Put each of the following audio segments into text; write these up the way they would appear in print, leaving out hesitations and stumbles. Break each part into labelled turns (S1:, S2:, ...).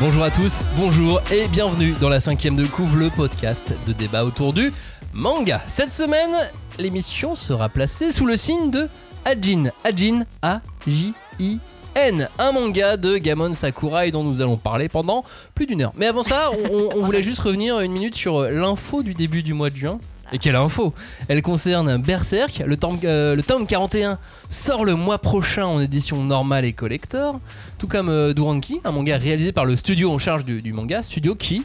S1: Bonjour à tous, bonjour et bienvenue dans la 5e de couve, le podcast de débat autour du manga. Cette semaine, l'émission sera placée sous le signe de Ajin. Ajin, A-J-I-N, un manga de Gamon Sakurai dont nous allons parler pendant plus d'une heure. Mais avant ça, on voulait juste revenir une minute sur l'info du début du mois de juin. Et quelle info! Elle concerne Berserk. Le tome 41 sort le mois prochain en édition normale et collector. Tout comme Duranki, un manga réalisé par le studio en charge du manga. Studio qui,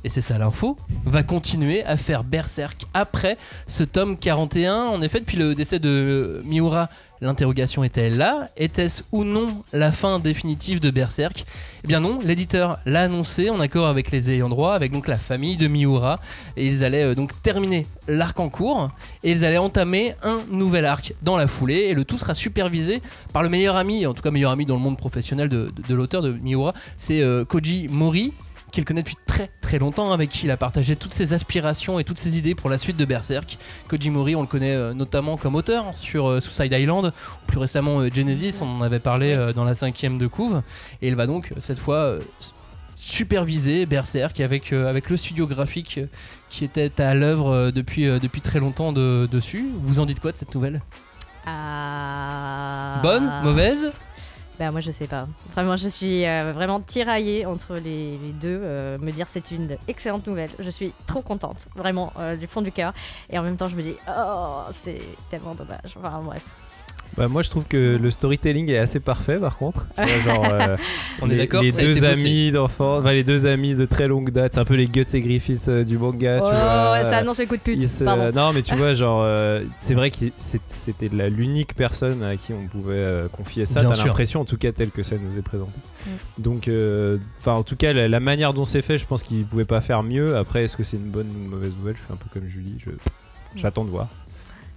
S1: et c'est ça l'info, va continuer à faire Berserk après ce tome 41. En effet, depuis le décès de Miura, l'interrogation était là. Était-ce ou non la fin définitive de Berserk? Eh bien non, l'éditeur l'a annoncé en accord avec les ayants droit, avec donc la famille de Miura. Et ils allaient donc terminer l'arc en cours et ils allaient entamer un nouvel arc dans la foulée. Et le tout sera supervisé par le meilleur ami, en tout cas meilleur ami dans le monde professionnel de l'auteur de Miura, c'est Koji Mori, qu'il connaît depuis très très longtemps, avec qui il a partagé toutes ses aspirations et toutes ses idées pour la suite de Berserk. Koji Mori, on le connaît notamment comme auteur sur Suicide Island, plus récemment Genesis, on en avait parlé dans la 5e de couve, et il va donc cette fois superviser Berserk avec le studio graphique qui était à l'œuvre depuis très longtemps dessus. Vous en dites quoi de cette nouvelle? Bonne? Mauvaise?
S2: Bah moi je sais pas. Vraiment je suis vraiment tiraillée entre les deux. Me dire c'est une excellente nouvelle. Je suis trop contente, vraiment du fond du cœur. Et en même temps je me dis oh c'est tellement dommage. Enfin bref.
S3: Bah moi je trouve que le storytelling est assez parfait par contre. Tu vois, genre,
S1: on est d'accord.
S3: Les deux amis d'enfance, enfin, les deux amis de très longue date, c'est un peu les Guts et Griffiths du manga.
S2: Oh,
S3: tu vois,
S2: ça annonce le coup de pute.
S3: Non mais tu vois genre c'est vrai que c'était l'unique personne à qui on pouvait confier ça. T'as l'impression en tout cas tel que ça nous est présenté. Donc enfin en tout cas la manière dont c'est fait, je pense qu'il pouvait pas faire mieux. Après est-ce que c'est une bonne ou une mauvaise nouvelle? Je suis un peu comme Julie, j'attends de voir.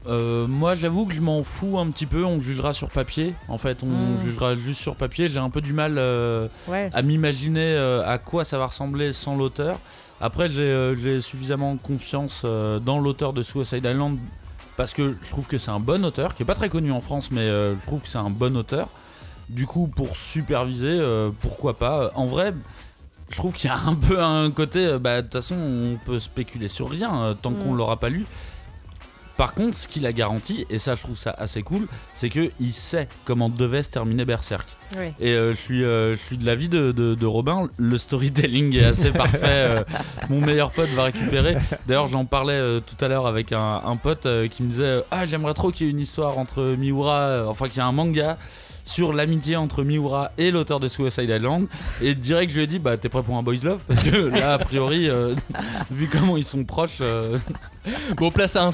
S4: Moi j'avoue que je m'en fous un petit peu, on jugera sur papier. En fait on jugera juste sur papier. J'ai un peu du mal à m'imaginer à quoi ça va ressembler sans l'auteur. Après j'ai suffisamment confiance dans l'auteur de Suicide Island parce que je trouve que c'est un bon auteur, qui est pas très connu en France mais je trouve que c'est un bon auteur. Du coup pour superviser, pourquoi pas. En vrai je trouve qu'il y a un peu un côté, de toute façon on peut spéculer sur rien tant qu'on l'aura pas lu. Par contre, ce qu'il a garanti, et ça je trouve ça assez cool, c'est qu'il sait comment devait se terminer Berserk. Oui. Et je suis de l'avis de Robin, le storytelling est assez parfait. Mon meilleur pote va récupérer. D'ailleurs, j'en parlais tout à l'heure avec un pote qui me disait j'aimerais trop qu'il y ait une histoire entre Miura, enfin qu'il y ait un manga sur l'amitié entre Miura et l'auteur de Suicide Island. Et direct je lui ai dit t'es prêt pour un boys love? Parce que là a priori vu comment ils sont proches
S1: Bon, place à un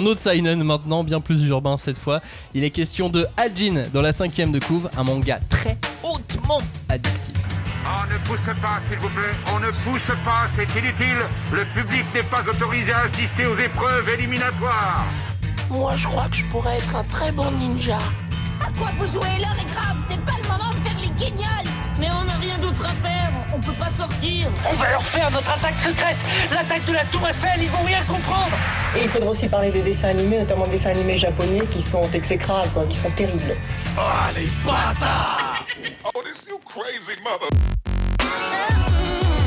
S1: autre seinen maintenant, bien plus urbain cette fois. Il est question de Ajin dans la 5e de couve, un manga très hautement addictif.
S5: On ne pousse pas, s'il vous plaît. On ne pousse pas, c'est inutile. Le public n'est pas autorisé à assister aux épreuves éliminatoires.
S6: Moi, je crois que je pourrais être un très bon ninja.
S7: À quoi vous jouez? L'heure est grave, c'est pas le moment de faire les guignols.
S8: Mais on n'a rien d'autre à faire, on peut pas sortir.
S9: On va leur faire notre attaque secrète, l'attaque de la Tour Eiffel, ils vont rien comprendre.
S10: Et il faudra aussi parler des dessins animés, notamment des dessins animés japonais qui sont exécrables, qui sont terribles.
S5: Oh les bâtards! Oh this you crazy mother!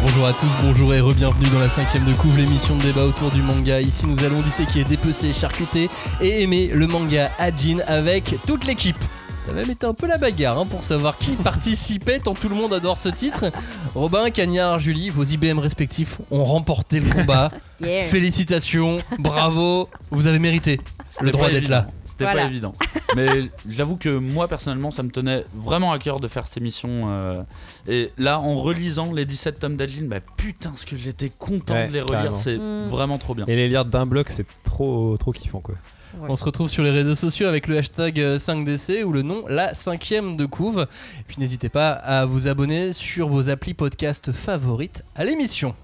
S1: Bonjour à tous, bonjour et re-bienvenue dans la 5e de couve, l'émission de débat autour du manga. Ici nous allons disséquer, dépecer, charcuter et aimer le manga Ajin avec toute l'équipe. Ça va mettre un peu la bagarre pour savoir qui participait tant tout le monde adore ce titre. Robin, Cagnard, Julie, vos IBM respectifs ont remporté le combat. Yeah. Félicitations, bravo, vous avez mérité le droit d'être là.
S4: C'était pas évident. Mais j'avoue que moi personnellement ça me tenait vraiment à cœur de faire cette émission. Et là en relisant les 17 tomes d'Ajin, putain ce que j'étais content de les relire, carrément. C'est vraiment trop bien.
S3: Et les lire d'un bloc c'est trop kiffant quoi.
S1: Ouais. On se retrouve sur les réseaux sociaux avec le hashtag 5DC ou le nom la 5e de couve. Et puis n'hésitez pas à vous abonner sur vos applis podcast favorites à l'émission.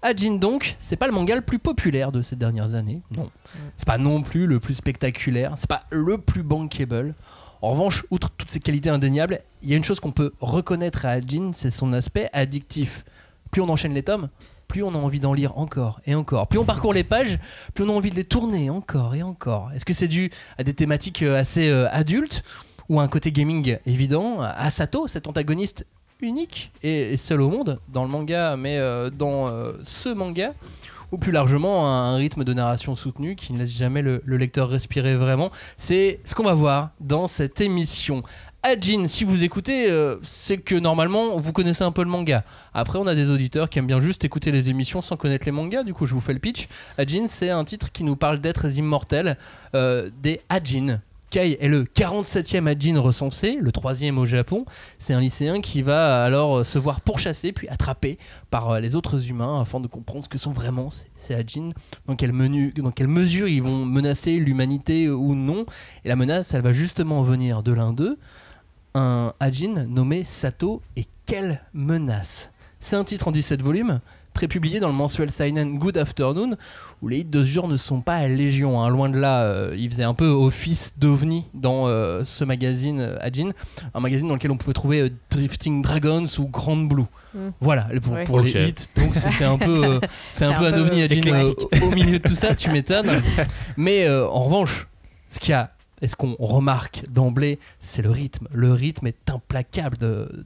S1: Ajin donc, c'est pas le manga le plus populaire de ces dernières années, non. C'est pas non plus le plus spectaculaire, c'est pas le plus bankable. En revanche, outre toutes ses qualités indéniables, il y a une chose qu'on peut reconnaître à Ajin, c'est son aspect addictif. Plus on enchaîne les tomes, plus on a envie d'en lire encore et encore. Plus on parcourt les pages, plus on a envie de les tourner encore et encore. Est-ce que c'est dû à des thématiques assez adultes ou à un côté gaming évident? Asato, cet antagoniste unique et seul au monde dans le manga, mais dans ce manga, ou plus largement un rythme de narration soutenu qui ne laisse jamais le lecteur respirer vraiment. C'est ce qu'on va voir dans cette émission. Ajin, si vous écoutez, c'est que normalement vous connaissez un peu le manga. Après, on a des auditeurs qui aiment bien juste écouter les émissions sans connaître les mangas. Du coup, je vous fais le pitch. Ajin, c'est un titre qui nous parle d'êtres immortels, des Ajin. Kei est le 47e Ajin recensé, le 3e au Japon. C'est un lycéen qui va alors se voir pourchasser puis attrapé par les autres humains afin de comprendre ce que sont vraiment ces Ajin, dans quelle mesure ils vont menacer l'humanité ou non. Et la menace, elle va justement venir de l'un d'eux, un Ajin nommé Sato. Et quelle menace! C'est un titre en 17 volumes, prépublié dans le mensuel seinen Good Afternoon, où les hits de ce genre ne sont pas à légion, hein. Loin de là, il faisait un peu office d'ovni dans ce magazine Ajin, un magazine dans lequel on pouvait trouver Drifting Dragons ou Grand Blue. Voilà, pour les hits. Donc c'est un peu, un ovni Ajin au milieu de tout ça, tu m'étonnes. Mais en revanche, ce qu'on remarque d'emblée, c'est le rythme. Le rythme est implacable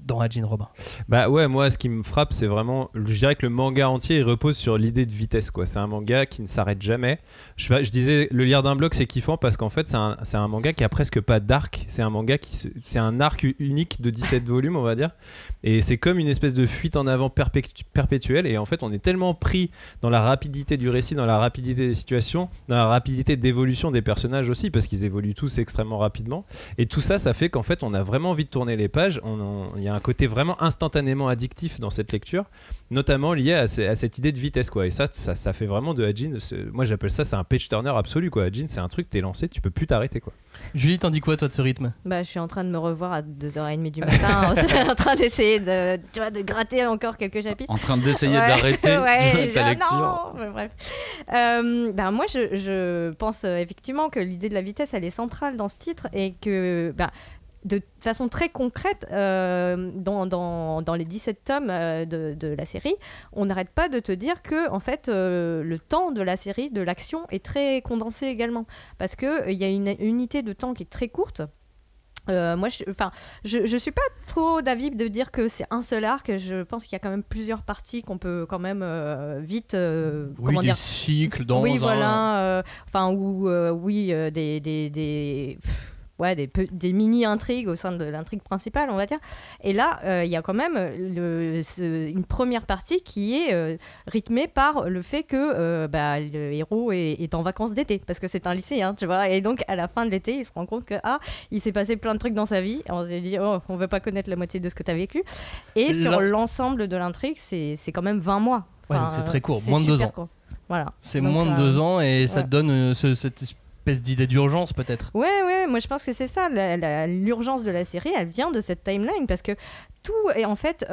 S1: dans Ajin, Robin.
S3: Bah ouais, moi ce qui me frappe, c'est vraiment, je dirais que le manga entier il repose sur l'idée de vitesse, quoi. C'est un manga qui ne s'arrête jamais. Je disais, le lire d'un bloc c'est kiffant parce qu'en fait c'est un manga qui a presque pas d'arc. C'est un manga c'est un arc unique de 17 volumes, on va dire. Et c'est comme une espèce de fuite en avant perpétuelle. Et en fait on est tellement pris dans la rapidité du récit, dans la rapidité des situations, dans la rapidité d'évolution des personnages aussi, parce qu'ils évoluent tous extrêmement rapidement, et tout ça fait qu'en fait on a vraiment envie de tourner les pages. Il y a un côté vraiment instantanément addictif dans cette lecture, notamment lié à cette idée de vitesse, quoi. Et ça fait vraiment de Ajin, moi j'appelle ça, c'est un page turner absolu, quoi. Ajin, c'est un truc, t'es lancé, tu peux plus t'arrêter, quoi.
S1: Julie, t'en dis quoi toi de ce rythme?
S2: Bah, je suis en train de me revoir à 2h30 du matin, en train d'essayer de gratter encore quelques chapitres,
S4: en train d'essayer d'arrêter ta lecture.
S2: Non, bref. Moi je pense effectivement que l'idée de la vitesse elle est centrale dans ce titre, et que de façon très concrète, dans les 17 tomes de la série, on n'arrête pas de te dire que en fait, le temps de la série, de l'action, est très condensé également, parce qu'il y a une unité de temps qui est très courte. Moi, je suis pas trop d'avis de dire que c'est un seul arc. Je pense qu'il y a quand même plusieurs parties qu'on peut quand même vite
S1: comment dire, des cycles dans
S2: des mini-intrigues au sein de l'intrigue principale, on va dire. Et là, il y a quand même une première partie qui est rythmée par le fait que le héros est en vacances d'été, parce que c'est un lycéen, tu vois. Et donc, à la fin de l'été, il se rend compte que il s'est passé plein de trucs dans sa vie. On s'est dit, on veut pas connaître la moitié de ce que tu as vécu. Et sur l'ensemble de l'intrigue, c'est quand même 20 mois.
S1: Enfin, donc c'est très court, moins de 2 ans.
S2: Court. Voilà.
S1: C'est donc, moins de 2 ans, et ça te donne cette espèce d'idée d'urgence, peut-être.
S2: Ouais, moi je pense que c'est ça, l'urgence de la série, elle vient de cette timeline, parce que tout est en fait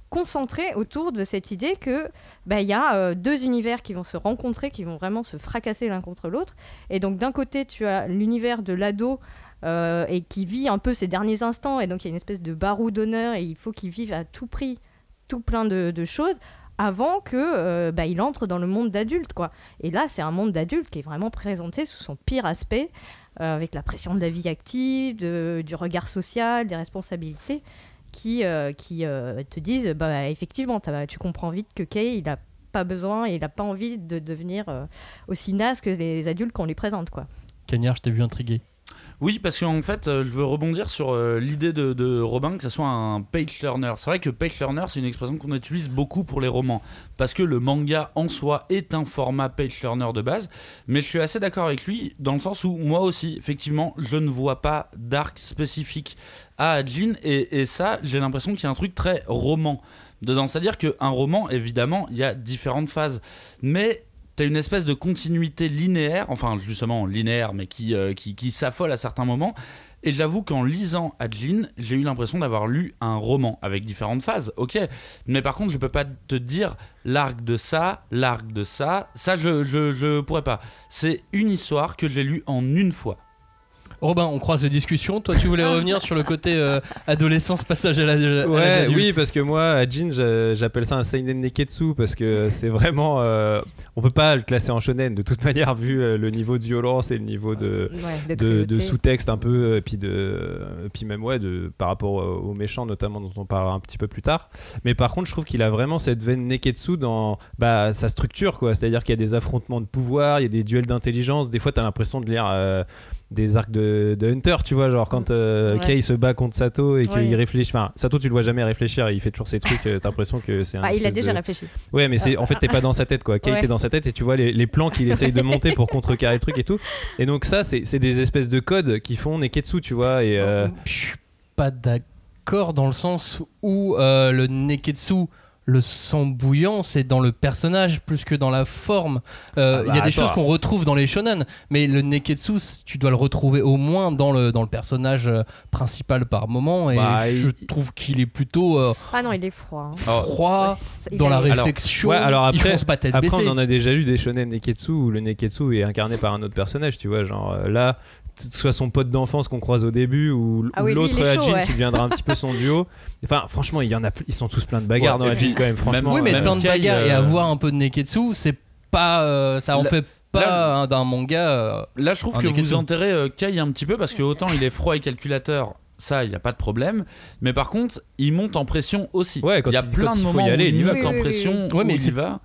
S2: concentré autour de cette idée que y a deux univers qui vont se rencontrer, qui vont vraiment se fracasser l'un contre l'autre. Et donc d'un côté tu as l'univers de l'ado et qui vit un peu ses derniers instants, et donc il y a une espèce de barreau d'honneur, et il faut qu'il vive à tout prix tout plein de choses avant que il entre dans le monde d'adulte, quoi. Et là, c'est un monde d'adulte qui est vraiment présenté sous son pire aspect, avec la pression de la vie active, du regard social, des responsabilités, qui te disent, effectivement, tu comprends vite que Kei, il n'a pas besoin, et il n'a pas envie de devenir aussi naze que les adultes qu'on lui présente, quoi.
S1: Cagnard, je t'ai vu intrigué.
S4: Oui, parce qu'en fait, je veux rebondir sur l'idée de Robin que ça soit un page turner. C'est vrai que page turner, c'est une expression qu'on utilise beaucoup pour les romans, parce que le manga en soi est un format page turner de base, mais je suis assez d'accord avec lui dans le sens où moi aussi, effectivement, je ne vois pas d'arc spécifique à Ajin, et ça, j'ai l'impression qu'il y a un truc très roman dedans. C'est-à-dire qu'un roman, évidemment, il y a différentes phases, mais t'as une espèce de continuité linéaire, enfin justement linéaire, mais qui s'affole à certains moments. Et j'avoue qu'en lisant Ajin, j'ai eu l'impression d'avoir lu un roman avec différentes phases, ok. Mais par contre, je peux pas te dire l'arc de ça, ça je pourrais pas. C'est une histoire que j'ai lue en une fois.
S1: Robin, on croise les discussions. Toi, tu voulais revenir sur le côté adolescence, passage à l'âge adulte.
S3: Oui, parce que moi, Ajin, j'appelle ça un seinen neketsu parce que c'est vraiment. On peut pas le classer en shonen de toute manière vu le niveau de violence et le niveau de sous-texte un peu, et puis même par rapport aux méchants notamment dont on parlera un petit peu plus tard. Mais par contre, je trouve qu'il a vraiment cette veine neketsu dans sa structure, quoi. C'est-à-dire qu'il y a des affrontements de pouvoir, il y a des duels d'intelligence. Des fois, t'as l'impression de lire des arcs de Hunter, tu vois, genre quand Kei se bat contre Sato et qu'il réfléchit. Enfin, Sato, tu le vois jamais réfléchir, il fait toujours ses trucs, t'as l'impression que c'est un.
S2: Il a déjà réfléchi.
S3: Ouais, mais en fait, t'es pas dans sa tête, quoi. Kei, t'es dans sa tête et tu vois les plans qu'il essaye de monter pour contrecarrer le truc et tout. Et donc, ça, c'est des espèces de codes qui font Neketsu, tu vois. Et
S1: je suis pas d'accord dans le sens où le Neketsu. Le sang bouillant, c'est dans le personnage plus que dans la forme. Il y a des choses qu'on retrouve dans les shonen, mais le neketsu, tu dois le retrouver au moins dans le personnage principal par moment. Et je trouve qu'il est plutôt
S2: non, il est froid.
S1: Froid dans la réflexion.
S3: Alors après,
S1: il fonce pas tête baissée.
S3: On en a déjà lu des shonen neketsu où le neketsu est incarné par un autre personnage, tu vois, genre là. Soit son pote d'enfance qu'on croise au début ou l'autre Ajin qui deviendra un petit peu son duo. Enfin, franchement, il y en a, ils sont tous plein de bagarres dans Ajin quand même. Franchement,
S1: oui, mais plein de bagarres et avoir un peu de neketsu, c'est pas, ça en fait pas d'un manga.
S4: Là, je trouve que vous enterrez Kei un petit peu parce que autant il est froid et calculateur. Ça, il n'y a pas de problème. Mais par contre, il monte en pression aussi. Il y a plein de moments où il monte en pression.
S1: Mais il va.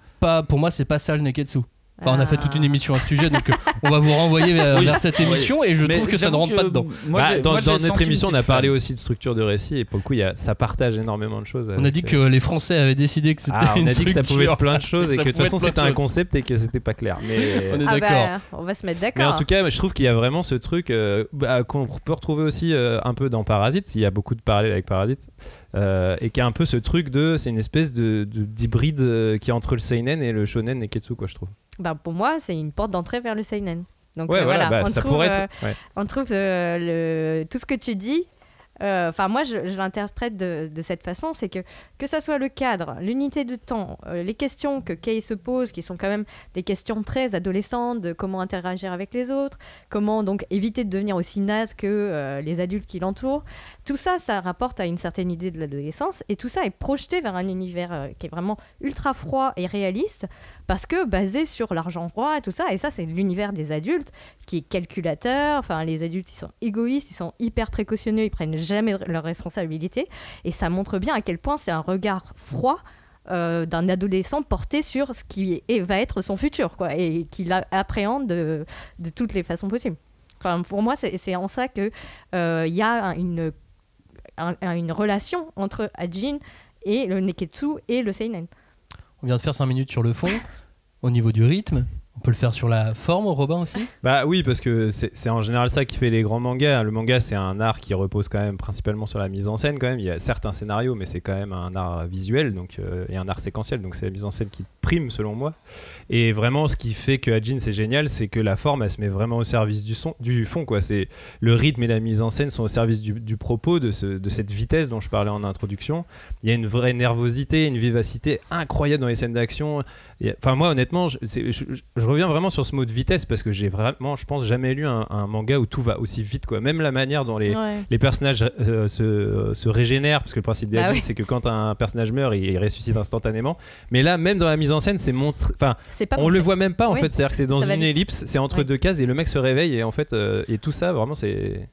S1: Pour moi, c'est pas ça le neketsu. Enfin, on a fait toute une émission à ce sujet, donc on va vous renvoyer vers cette émission et je trouve que ça ne rentre pas dedans.
S3: Dans notre émission, on a parlé aussi de structure de récit et pour le coup, ça partage énormément de choses.
S1: On a dit que les Français avaient décidé que c'était
S3: on
S1: une
S3: a dit que ça pouvait être plein de choses et
S1: que
S3: de toute façon, c'était un concept et que c'était pas clair. Mais
S1: on est d'accord.
S2: On va se mettre d'accord.
S3: Mais en tout cas, je trouve qu'il y a vraiment ce truc qu'on peut retrouver aussi un peu dans Parasite. Il y a beaucoup de parallèles avec Parasite. Et qui a un peu ce truc c'est une espèce d'hybride qui est entre le seinen et le shonen neketsu, quoi, je trouve.
S2: Pour moi, c'est une porte d'entrée vers le seinen. Donc
S3: ça pourrait être.
S2: On trouve tout ce que tu dis. Moi, je l'interprète de cette façon, c'est que ça soit le cadre, l'unité de temps, les questions que Kei se pose, qui sont quand même des questions très adolescentes, de comment interagir avec les autres, comment donc éviter de devenir aussi naze que les adultes qui l'entourent. Tout ça, ça rapporte à une certaine idée de l'adolescence, et tout ça est projeté vers un univers qui est vraiment ultra froid et réaliste, parce que basé sur l'argent roi et tout ça, et ça, c'est l'univers des adultes qui est calculateur. Enfin, les adultes, ils sont égoïstes, ils sont hyper précautionneux, ils prennent jamais leurs responsabilités, et ça montre bien à quel point c'est un regard froid d'un adolescent porté sur ce qui va être son futur, quoi, et qu'il appréhende de toutes les façons possibles. Enfin, pour moi, c'est en ça que y a une relation entre Ajin et le neketsu et le seinen.
S1: On vient de faire 5 minutes sur le fond. Au niveau du rythme, on peut le faire sur la forme, Robin, aussi ?
S3: Oui, parce que c'est en général ça qui fait les grands mangas. Le manga, c'est un art qui repose quand même principalement sur la mise en scène quand même. Il y a certes un scénario, mais c'est quand même un art visuel et un art séquentiel, donc c'est la mise en scène qui prime selon moi. Et vraiment, ce qui fait que Ajin c'est génial, c'est que la forme, elle se met vraiment au service du fond, quoi. C'est le rythme et la mise en scène sont au service du propos, de cette vitesse dont je parlais en introduction. Il y a une vraie nervosité, une vivacité incroyable dans les scènes d'action. Moi, honnêtement, je reviens vraiment sur ce mot de vitesse parce que j'ai vraiment, je pense, jamais lu un manga où tout va aussi vite, quoi. Même la manière dont les personnages se régénèrent, parce que le principe d'Ajin, c'est que quand un personnage meurt, il ressuscite instantanément. Mais là, même dans la mise en scène, c'est montré. Enfin, on le voit même pas en fait. C'est-à-dire que c'est dans une ellipse, c'est entre deux cases et le mec se réveille et en fait, et tout ça, vraiment, c'est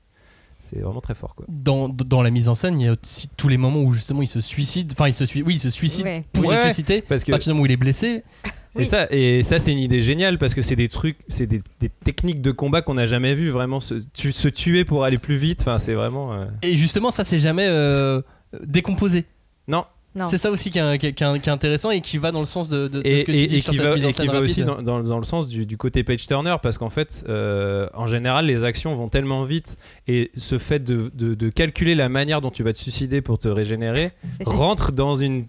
S3: vraiment très fort, quoi.
S1: Dans la mise en scène, il y a aussi tous les moments où justement il se suicide. Enfin, il se suicide pour ressusciter. Parce que à partir du moment où il est blessé.
S3: Et ça c'est une idée géniale parce que c'est des trucs, c'est des techniques de combat qu'on n'a jamais vues, vraiment se tuer pour aller plus vite. Enfin, c'est vraiment.
S1: Et justement, ça c'est jamais décomposé.
S3: Non.
S1: C'est ça aussi qui est intéressant et qui va dans le sens de ce que tu dis sur cette mise en scène rapide. Et qui va aussi
S3: dans le sens du côté page-turner, parce qu'en fait, en général, les actions vont tellement vite et ce fait de calculer la manière dont tu vas te suicider pour te régénérer rentre dans une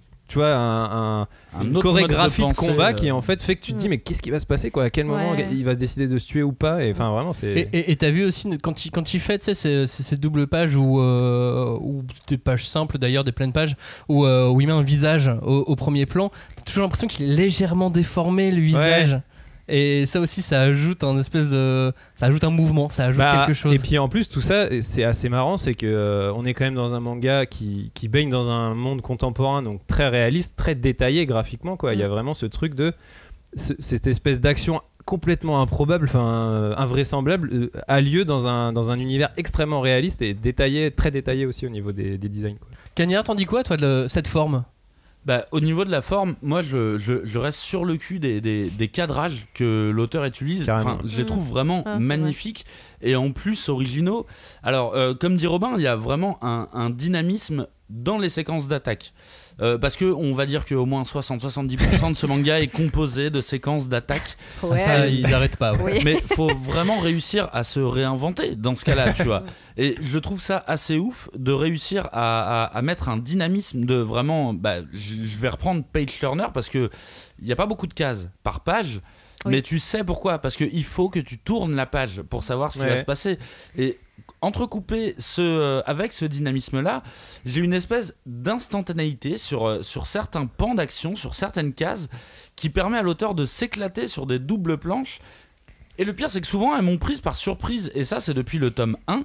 S3: chorégraphie de combat qui en fait fait que tu te dis mais qu'est-ce qui va se passer, quoi, à quel moment il va se décider de se tuer ou pas, et enfin vraiment c'est.
S1: Et t'as vu aussi quand il fait ces doubles pages ou des pages simples d'ailleurs, des pleines pages où il met un visage au premier plan, t'as toujours l'impression qu'il est légèrement déformé, le visage. Et ça aussi, ça ajoute un mouvement, ça ajoute quelque chose.
S3: Et puis en plus, tout ça, c'est assez marrant, c'est que on est quand même dans un manga qui baigne dans un monde contemporain, donc très réaliste, très détaillé graphiquement, quoi. Il y a vraiment ce truc de cette espèce d'action complètement improbable, invraisemblable, a lieu dans un univers extrêmement réaliste et détaillé, très détaillé aussi au niveau des designs, quoi.
S1: Cagnard, t'en dis quoi, toi, de cette forme ?
S4: Au niveau de la forme, moi je reste sur le cul des cadrages que l'auteur utilise. Je les trouve vraiment magnifiques et en plus originaux. Alors, comme dit Robin, il y a vraiment un dynamisme dans les séquences d'attaque. Parce qu'on va dire qu'au moins 60-70% de ce manga est composé de séquences d'attaque.
S1: Ouais. Ça, ils n'arrêtent pas.
S2: Oui.
S4: Mais faut vraiment réussir à se réinventer dans ce cas-là, tu vois. Et je trouve ça assez ouf de réussir à mettre un dynamisme de vraiment. Je vais reprendre Page Turner parce qu'il n'y a pas beaucoup de cases par page. Oui. Mais tu sais pourquoi ? Parce qu'il faut que tu tournes la page pour savoir ce qui va se passer. Et entrecoupé avec ce dynamisme-là, j'ai une espèce d'instantanéité sur certains pans d'action, sur certaines cases, qui permet à l'auteur de s'éclater sur des doubles planches. Et le pire, c'est que souvent, elles m'ont prise par surprise. Et ça, c'est depuis le tome 1.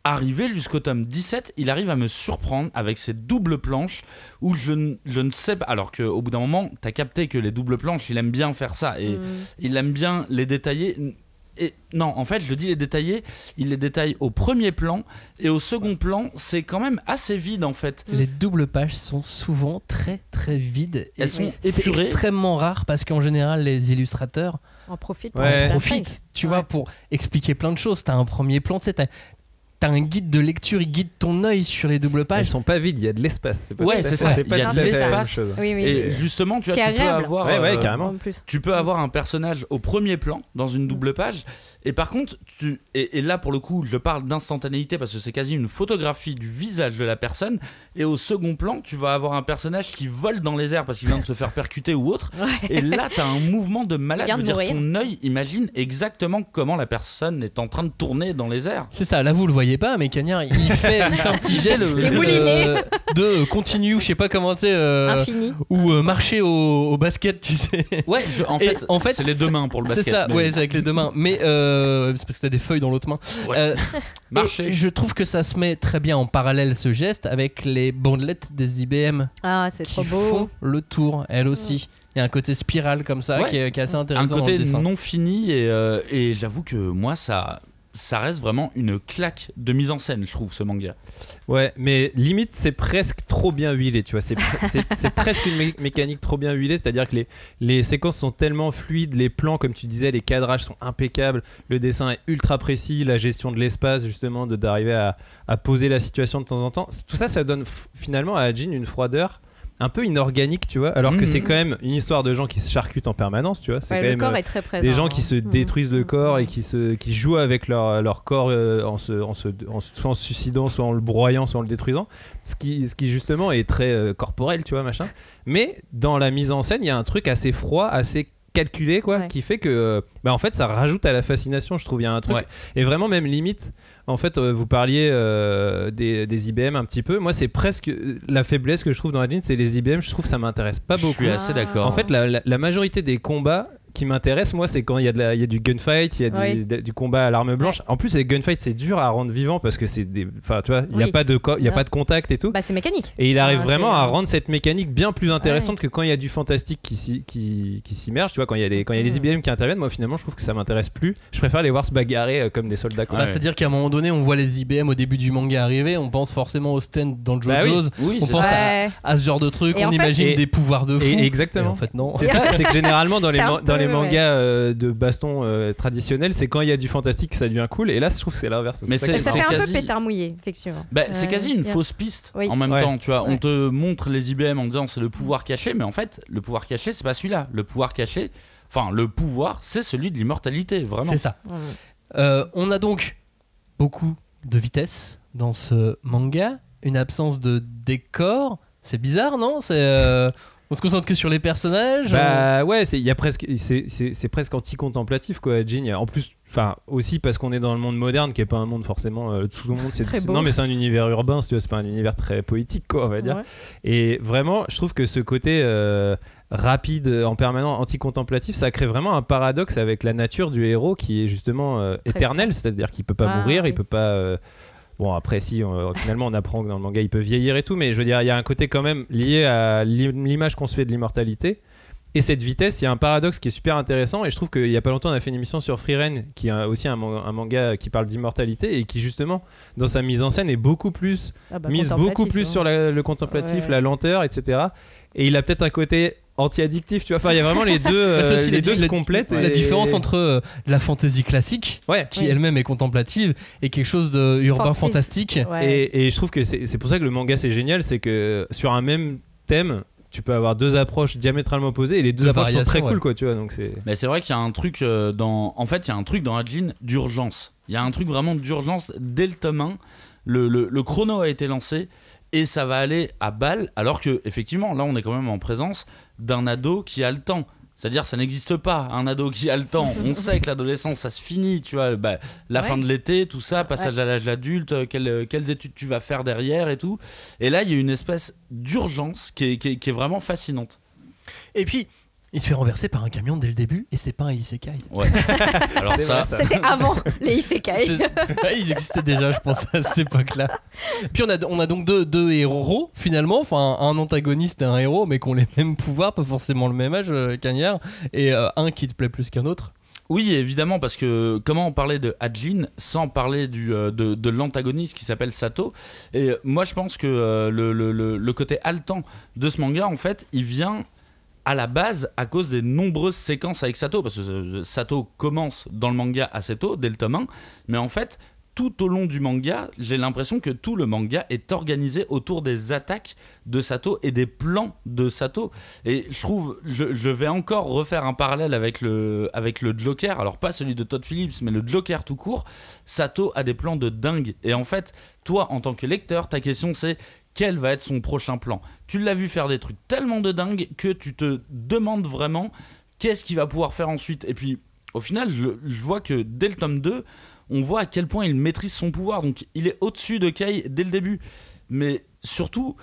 S4: Arrivé jusqu'au tome 17, il arrive à me surprendre avec ces doubles planches où je ne sais pas. Alors qu'au bout d'un moment, t'as capté que les doubles planches, il aime bien faire ça. Et il aime bien les détailler. Et non, en fait, je dis les détailler, il les détaille au premier plan et au second plan, c'est quand même assez vide en fait.
S1: Les doubles pages sont souvent très très vides.
S4: Elles sont
S1: c'est
S4: épurées.
S1: Extrêmement rare parce qu'en général, les illustrateurs
S2: en profitent.
S1: Tu vois, pour expliquer plein de choses. T'as un premier plan, tu sais, t'as un guide de lecture, il guide ton œil sur les doubles pages.
S3: Elles sont pas vides, il y a de l'espace.
S4: C'est ça.
S3: C'est pas
S4: il y a de l'espace.
S2: Oui.
S4: Et justement, tu peux avoir.
S3: Carrément.
S4: Tu peux avoir un personnage au premier plan dans une double page. Et par contre, et là pour le coup, je parle d'instantanéité parce que c'est quasi une photographie du visage de la personne. Et au second plan, tu vas avoir un personnage qui vole dans les airs parce qu'il vient de se faire percuter ou autre. Et là, t'as un mouvement de malade. Je veux dire, ton œil imagine exactement comment la personne est en train de tourner dans les airs.
S1: C'est ça. Là, vous le voyez pas, mais Cagnard, il fait un petit geste de continue, je sais pas comment tu sais,
S2: infini,
S1: ou marcher au basket, tu sais.
S4: Ouais, en fait, c'est les deux mains pour le basket.
S1: C'est ça, c'est avec les deux mains. Mais c'est parce que t'as des feuilles dans l'autre main.
S4: Marcher.
S1: Je trouve que ça se met très bien en parallèle ce geste avec les bandelettes des IBM.
S2: Ah, c'est trop beau.
S1: Qui font le tour, elles aussi. Il y a un côté spirale comme ça qui est assez intéressant.
S4: Un côté
S1: dans le dessin.
S4: non fini et j'avoue que moi ça reste vraiment une claque de mise en scène, je trouve, ce manga.
S3: Ouais, mais limite, c'est presque trop bien huilé, tu vois. C'est presque une mécanique trop bien huilée, c'est-à-dire que les séquences sont tellement fluides, les plans, comme tu disais, les cadrages sont impeccables, le dessin est ultra précis, la gestion de l'espace, justement, d'arriver à poser la situation de temps en temps. Tout ça, ça donne finalement à Ajin une froideur un peu inorganique, tu vois, alors que c'est quand même une histoire de gens qui se charcutent en permanence, tu vois. C'est quand
S2: le
S3: même
S2: corps est très présent,
S3: des gens qui se détruisent le corps et qui jouent avec leur corps soit en se suicidant, soit en le broyant, soit en le détruisant, ce qui justement est très corporel, tu vois, machin. Mais dans la mise en scène, il y a un truc assez froid, assez calculé, quoi, qui fait que en fait ça rajoute à la fascination, je trouve. Il y a un truc et vraiment même limite en fait vous parliez des IBM un petit peu. Moi c'est presque la faiblesse que je trouve dans Ajin, c'est les IBM. Je trouve que ça m'intéresse pas beaucoup.
S4: Je suis assez d'accord.
S3: En fait la majorité des combats qui m'intéresse, moi, c'est quand il y a du gunfight, il y a du combat à l'arme blanche. En plus, les gunfights, c'est dur à rendre vivant parce que c'est des, enfin, tu vois, il y a pas de pas de contact et tout.
S2: C'est mécanique.
S3: Et il arrive vraiment à rendre cette mécanique bien plus intéressante que quand il y a du fantastique qui s'immerge. Tu vois, quand il y a les IBM qui interviennent, moi, finalement, je trouve que ça m'intéresse plus. Je préfère les voir se bagarrer comme des soldats.
S1: C'est-à-dire qu'à un moment donné, on voit les IBM au début du manga arriver, on pense forcément au stand dans JoJo's, on pense à ce genre de truc, on imagine des pouvoirs de fou.
S3: Exactement.
S1: En fait, non.
S3: C'est ça, c'est que généralement dans les mangas de baston traditionnels, c'est quand il y a du fantastique que ça devient cool, et là je trouve que c'est l'inverse.
S2: Mais ça fait un peu pétard mouillé, effectivement.
S4: C'est quasi une fausse piste en même temps, tu vois. On te montre les IBM en disant c'est le pouvoir caché, mais en fait le pouvoir caché c'est pas celui-là. Le pouvoir caché, enfin le pouvoir c'est celui de l'immortalité, vraiment.
S1: C'est ça. On a donc beaucoup de vitesse dans ce manga, une absence de décor. C'est bizarre, non? On se concentre que sur les personnages.
S3: Bah ouais, c'est presque anti-contemplatif quoi. Jin. En plus, enfin aussi parce qu'on est dans le monde moderne, qui est pas un monde forcément tout le monde. Non mais c'est un univers urbain, c'est pas un univers très poétique quoi, on va dire. Ouais. Et vraiment, je trouve que ce côté rapide, en permanent, anti-contemplatif, ça crée vraiment un paradoxe avec la nature du héros qui est justement éternelle, c'est-à-dire qu'il peut pas mourir, il peut pas. Bon après si finalement on apprend que dans le manga il peut vieillir et tout, mais je veux dire il y a un côté quand même lié à l'image qu'on se fait de l'immortalité et cette vitesse. Il y a un paradoxe qui est super intéressant et je trouve qu'il y a pas longtemps on a fait une émission sur Frieren qui est aussi un manga qui parle d'immortalité et qui justement dans sa mise en scène est beaucoup plus mise beaucoup plus sur le contemplatif, la lenteur, etc. Et il a peut-être un côté anti-addictif, tu vois. Enfin, il y a vraiment les deux, les deux se complètent.
S1: La différence entre la fantasy classique, qui elle-même est contemplative, et quelque chose de urbain fantastique.
S3: Ouais. Et je trouve que c'est pour ça que le manga c'est génial, c'est que sur un même thème, tu peux avoir deux approches diamétralement opposées et les deux approches sont très cool, quoi, tu vois. Donc c'est.
S4: Mais c'est vrai qu'il y a un truc en fait, il y a un truc dans Hajin d'urgence. Il y a un truc vraiment d'urgence dès le tome 1. Le chrono a été lancé. Et ça va aller à balle, alors que effectivement, là, on est quand même en présence d'un ado qui a le temps. C'est-à-dire, ça n'existe pas, un ado qui a le temps. On sait que l'adolescence, ça se finit, tu vois. La fin de l'été, tout ça, passage à l'âge adulte, quelles études tu vas faire derrière et tout. Et là, il y a une espèce d'urgence qui est vraiment fascinante.
S1: Et puis, il se fait renverser par un camion dès le début et c'est pas un isekai.
S4: Ouais. Alors ça.
S2: C'était avant les isekai.
S1: Ils existaient déjà, je pense, à cette époque-là. Puis on a donc deux héros finalement, enfin un antagoniste et un héros, mais qui ont les mêmes pouvoirs, pas forcément le même âge qu'Agnère, et un qui te plaît plus qu'un autre.
S4: Oui, évidemment, parce que comment on parlait de Hajin sans parler de l'antagoniste qui s'appelle Sato. Et moi, je pense que le côté haletant de ce manga, en fait, il vient à la base à cause des nombreuses séquences avec Sato, parce que Sato commence dans le manga assez tôt, dès le tome 1, mais en fait tout au long du manga j'ai l'impression que tout le manga est organisé autour des attaques de Sato et des plans de Sato. Et je trouve, je vais encore refaire un parallèle avec le Joker, alors pas celui de Todd Phillips mais le Joker tout court. Sato a des plans de dingue et en fait toi en tant que lecteur ta question c'est quel va être son prochain plan. Tu l'as vu faire des trucs tellement de dingue que tu te demandes vraiment qu'est-ce qu'il va pouvoir faire ensuite. Et puis au final je vois que dès le tome 2 on voit à quel point il maîtrise son pouvoir. Donc il est au-dessus de Kei dès le début. Mais surtout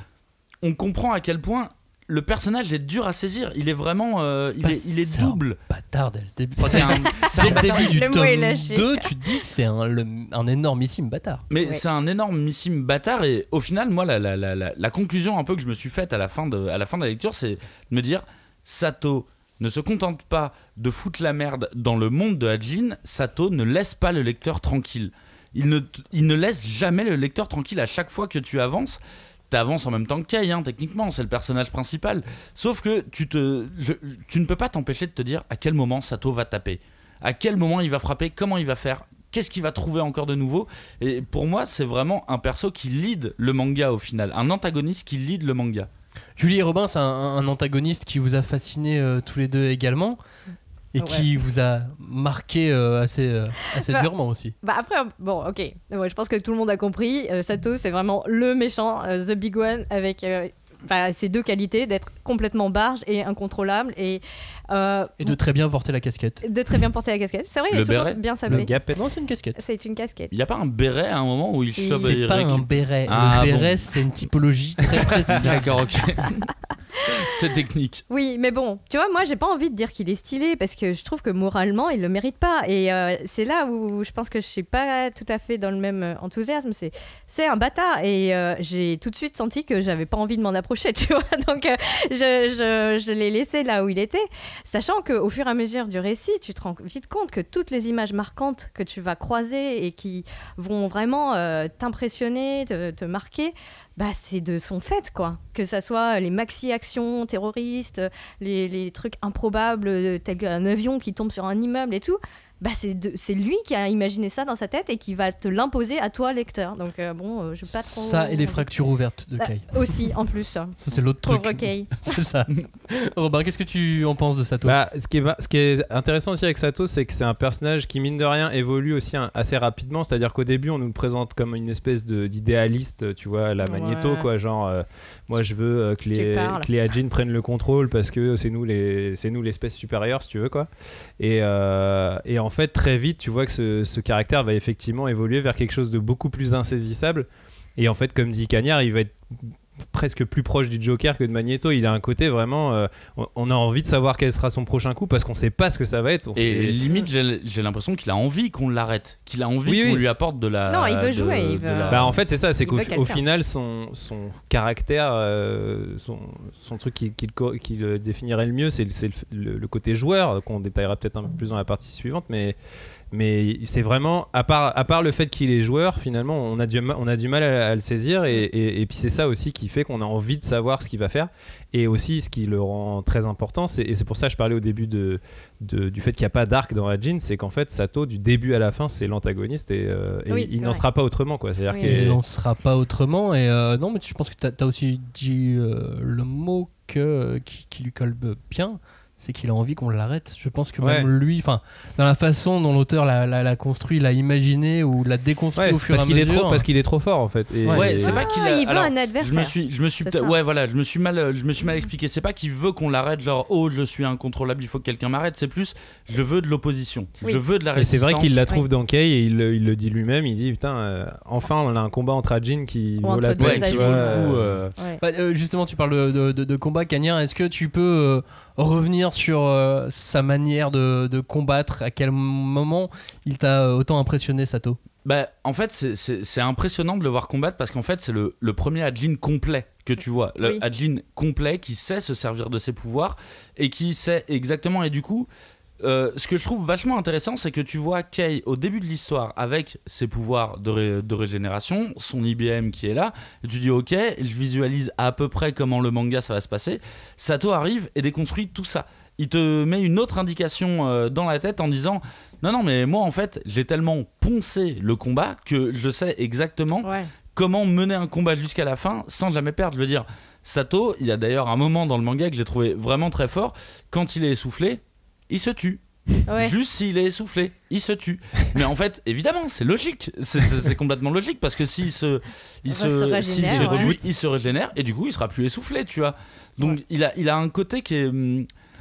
S4: on comprend à quel point le personnage est dur à saisir. Il est vraiment il est double.
S1: Un bâtard dès le début. Dès le début du tome 2, tu te dis que c'est un énormissime bâtard.
S4: Mais c'est un énormissime bâtard. Et au final, moi, la conclusion un peu que je me suis faite à la fin de la lecture, c'est de me dire Sato ne se contente pas de foutre la merde dans le monde de Hajin. Sato ne laisse pas le lecteur tranquille. Il ne laisse jamais le lecteur tranquille. À chaque fois que tu avances, t'avances en même temps que Kei, techniquement, c'est le personnage principal. Sauf que tu ne peux pas t'empêcher de te dire à quel moment Sato va taper, à quel moment il va frapper, comment il va faire, qu'est-ce qu'il va trouver encore de nouveau. Et pour moi, c'est vraiment un perso qui lead le manga au final, un antagoniste qui lead le manga.
S1: Julie et Robin, c'est un antagoniste qui vous a fasciné tous les deux également. Et qui vous a marqué assez durement aussi.
S2: Après, bon, ok. Ouais, je pense que tout le monde a compris. Sato, c'est vraiment le méchant, the big one, avec ces deux qualités d'être complètement barge et incontrôlable. Et
S1: de très bien porter la casquette.
S2: C'est vrai, il est toujours bien sablé.
S1: Non, c'est une casquette.
S2: C'est une casquette.
S4: Il n'y a pas un béret à un moment où il chope.
S1: C'est pas un béret. Le béret, c'est une typologie très précise.
S4: D'accord, ok. C'est technique.
S2: Oui, mais bon, tu vois, moi, j'ai pas envie de dire qu'il est stylé parce que je trouve que moralement, il le mérite pas. Et c'est là où je pense que je suis pas tout à fait dans le même enthousiasme. C'est un bâtard. Et j'ai tout de suite senti que j'avais pas envie de m'en approcher, tu vois. Donc, je l'ai laissé là où il était. Sachant qu'au fur et à mesure du récit, tu te rends vite compte que toutes les images marquantes que tu vas croiser et qui vont vraiment t'impressionner, te marquer, c'est de son fait, quoi. Que ça soit les maxi-actions terroristes, les trucs improbables tels qu'un avion qui tombe sur un immeuble et tout, bah c'est lui qui a imaginé ça dans sa tête et qui va te l'imposer à toi, lecteur. Donc je vais pas trop...
S1: Ça et les fractures ouvertes de Kei.
S2: Aussi, en plus.
S1: Ça, c'est l'autre truc.
S2: Pauvre Kei.
S1: C'est ça. Robin, qu'est-ce que tu en penses de Sato ?
S3: Ce qui est intéressant aussi avec Sato, c'est que c'est un personnage qui, mine de rien, évolue aussi assez rapidement. C'est-à-dire qu'au début, on nous le présente comme une espèce d'idéaliste, tu vois, la Magneto, quoi. Genre, moi, je veux que les Ajin prennent le contrôle parce que c'est nous l'espèce supérieure, si tu veux, quoi. Et en fait, très vite, tu vois que ce caractère va effectivement évoluer vers quelque chose de beaucoup plus insaisissable. Et en fait, comme dit Cagnard, il va être presque plus proche du Joker que de Magneto. Il a un côté vraiment... on a envie de savoir quel sera son prochain coup parce qu'on sait pas ce que ça va être.
S4: Limite, j'ai l'impression qu'il a envie qu'on l'arrête. Qu'il a envie qu'on lui apporte de la...
S2: Non, il veut jouer. Il veut...
S3: en fait, c'est ça. C'est qu'au final, son caractère, son truc qui le définirait le mieux, c'est le côté joueur, qu'on détaillera peut-être un peu plus dans la partie suivante. Mais c'est vraiment, à part le fait qu'il est joueur, finalement, on a du mal à le saisir. Et puis c'est ça aussi qui fait qu'on a envie de savoir ce qu'il va faire. Et aussi, ce qui le rend très important, et c'est pour ça que je parlais au début du fait qu'il n'y a pas d'arc dans Ajin, c'est qu'en fait, Sato, du début à la fin, c'est l'antagoniste et il n'en sera pas autrement, quoi. C'est-à-dire
S1: il n'en sera pas autrement. Et non, mais je pense que tu as aussi dit le mot qui lui colle bien. C'est qu'il a envie qu'on l'arrête. Je pense que même lui, dans la façon dont l'auteur l'a construit, l'a imaginé ou l'a déconstruit au fur et à mesure.
S3: Parce qu'il est trop fort en fait.
S4: C'est pas qu'il
S2: il veut un adversaire.
S4: Je me suis mal expliqué. C'est pas qu'il veut qu'on l'arrête, genre je suis incontrôlable, il faut que quelqu'un m'arrête. C'est plus je veux de l'opposition. Je veux de la résistance.
S3: Et c'est vrai qu'il la trouve dans Kei et il le dit lui-même. Il dit putain, enfin on a un combat entre Ajin qui vaut la peine.
S1: Justement, tu parles de combat, Cagnard. Est-ce que tu peux revenir sur sa manière de combattre? À quel moment il t'a autant impressionné, Sato?
S4: En fait, c'est impressionnant de le voir combattre parce qu'en fait, c'est le premier Ajin complet que tu vois. Le Ajin complet qui sait se servir de ses pouvoirs et qui sait exactement. Et du coup, ce que je trouve vachement intéressant, c'est que tu vois Kei au début de l'histoire avec ses pouvoirs de régénération, son IBM qui est là, et tu dis ok, je visualise à peu près comment le manga ça va se passer. Sato arrive et déconstruit tout ça. Il te met une autre indication dans la tête en disant non mais moi en fait j'ai tellement poncé le combat que je sais exactement comment mener un combat jusqu'à la fin sans jamais perdre. Je veux dire, Sato, il y a d'ailleurs un moment dans le manga que j'ai trouvé vraiment très fort, quand il est essoufflé, il se tue. Juste s'il est essoufflé, il se tue. Mais en fait, évidemment, c'est logique. C'est complètement logique parce que s'il se tue, il se régénère et du coup, il sera plus essoufflé, tu vois. Donc, il a un côté qui est...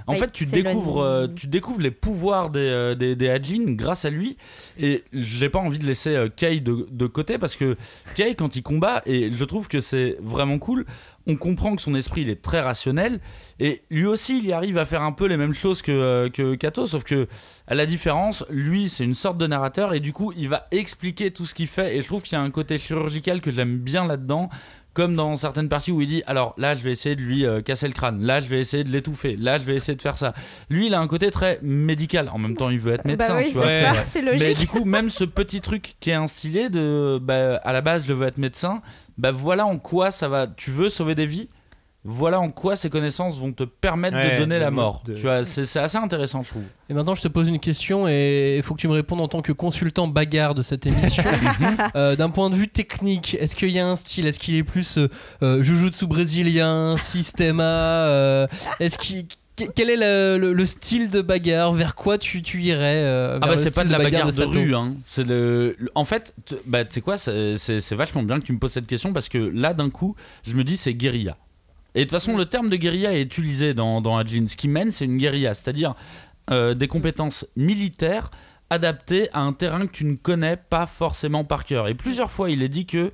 S4: En fait, tu découvres les pouvoirs des Ajin grâce à lui. Et j'ai pas envie de laisser Kei de côté parce que Kei, quand il combat, et je trouve que c'est vraiment cool, on comprend que son esprit il est très rationnel. Et lui aussi, il y arrive à faire un peu les mêmes choses que Kato, sauf que à la différence, lui, c'est une sorte de narrateur et du coup, il va expliquer tout ce qu'il fait. Et je trouve qu'il y a un côté chirurgical que j'aime bien là-dedans. Comme dans certaines parties où il dit alors là je vais essayer de lui casser le crâne, là je vais essayer de l'étouffer, là je vais essayer de faire ça. Lui il a un côté très médical, en même temps il veut être médecin, tu vois.
S2: C'est logique.
S4: Mais du coup même ce petit truc qui est instillé à la base je veux être médecin, voilà en quoi ça va, tu veux sauver des vies, voilà en quoi ces connaissances vont te permettre de donner la mort. Tu vois, c'est assez intéressant, je trouve.
S1: Et maintenant, je te pose une question et il faut que tu me répondes en tant que consultant bagarre de cette émission. D'un point de vue technique, est-ce qu'il y a un style? Est-ce qu'il est plus jujutsu brésilien, systema quel est le style de bagarre? Vers quoi tu irais
S4: c'est pas de la bagarre de rue, hein. C'est en fait, tu sais quoi, c'est vachement bien que tu me poses cette question parce que là, d'un coup, je me dis c'est guérilla. Et de toute façon, le terme de guérilla est utilisé dans Ajin. Ce qui mène, c'est une guérilla, c'est-à-dire des compétences militaires adaptées à un terrain que tu ne connais pas forcément par cœur. Et plusieurs fois, il est dit que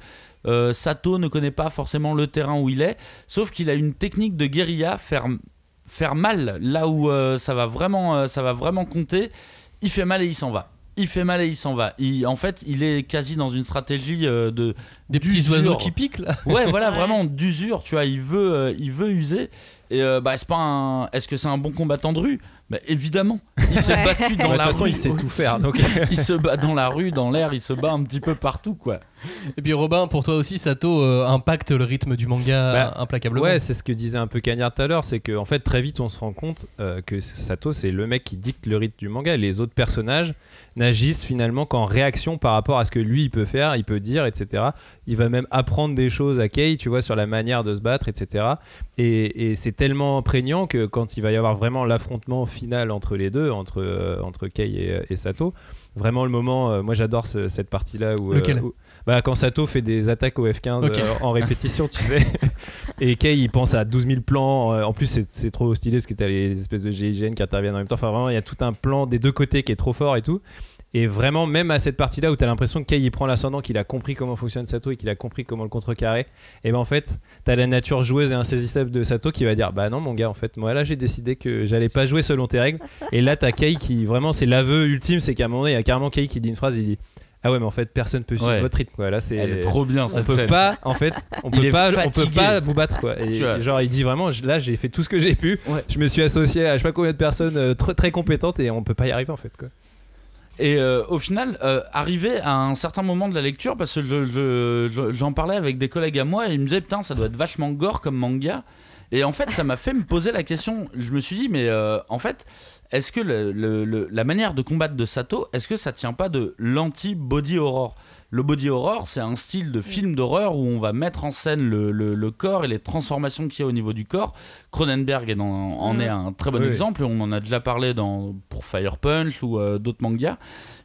S4: Sato ne connaît pas forcément le terrain où il est, sauf qu'il a une technique de guérilla, faire mal là où ça va vraiment compter. Il fait mal et il s'en va. Il fait mal et il s'en va. En fait, il est quasi dans une stratégie
S1: des petits oiseaux qui piquent là.
S4: Ouais, voilà, vraiment d'usure. Tu vois, il veut user. Et c'est pas est-ce que c'est un bon combattant de rue? Évidemment. Il s'est battu dans la rue.
S3: Il sait tout faire. Donc
S4: il se bat dans la rue, dans l'air. Il se bat un petit peu partout, quoi.
S1: Et puis Robin, pour toi aussi, Sato impacte le rythme du manga implacablement.
S3: Ouais, c'est ce que disait un peu Cagnard tout à l'heure, c'est qu'en fait très vite on se rend compte que Sato c'est le mec qui dicte le rythme du manga. Les autres personnages n'agissent finalement qu'en réaction par rapport à ce que lui il peut faire, il peut dire, etc. Il va même apprendre des choses à Kei, tu vois, sur la manière de se battre, etc. Et c'est tellement prégnant que quand il va y avoir vraiment l'affrontement final entre les deux, entre Kei et Sato, vraiment le moment, moi j'adore cette partie-là où, quand Sato fait des attaques au F15 en répétition, tu sais, et Kei il pense à 12 000 plans, en plus c'est trop stylé parce que t'as les espèces de GIGN qui interviennent en même temps, enfin vraiment il y a tout un plan des deux côtés qui est trop fort et tout. Et vraiment, même à cette partie-là où tu as l'impression que Kei il prend l'ascendant, qu'il a compris comment fonctionne Sato et qu'il a compris comment le contrecarrer, et ben en fait, tu as la nature joueuse et insaisissable de Sato qui va dire bah non mon gars, en fait, moi là j'ai décidé que j'allais pas jouer selon tes règles. Et là, tu as Kei qui vraiment, c'est l'aveu ultime, c'est qu'à un moment donné, il y a carrément Kei qui dit une phrase, il dit ah ouais mais en fait personne peut suivre votre rythme quoi. Là c'est
S4: elle est trop bien cette scène.
S3: On peut pas vous battre quoi. Et genre il dit vraiment là j'ai fait tout ce que j'ai pu. Je me suis associé à je sais pas combien de personnes très très compétentes et on peut pas y arriver en fait quoi.
S4: Et au final, arrivé à un certain moment de la lecture, parce que j'en parlais avec des collègues à moi et ils me disaient putain ça doit être vachement gore comme manga. Et en fait ça m'a fait me poser la question, je me suis dit mais en fait est-ce que la manière de combattre de Sato, est-ce que ça tient pas de l'anti-body horror ? Le body horror, c'est un style de film d'horreur où on va mettre en scène le corps et les transformations qu'il y a au niveau du corps. Cronenberg en est un très bon exemple, et on en a déjà parlé pour Fire Punch ou d'autres mangas.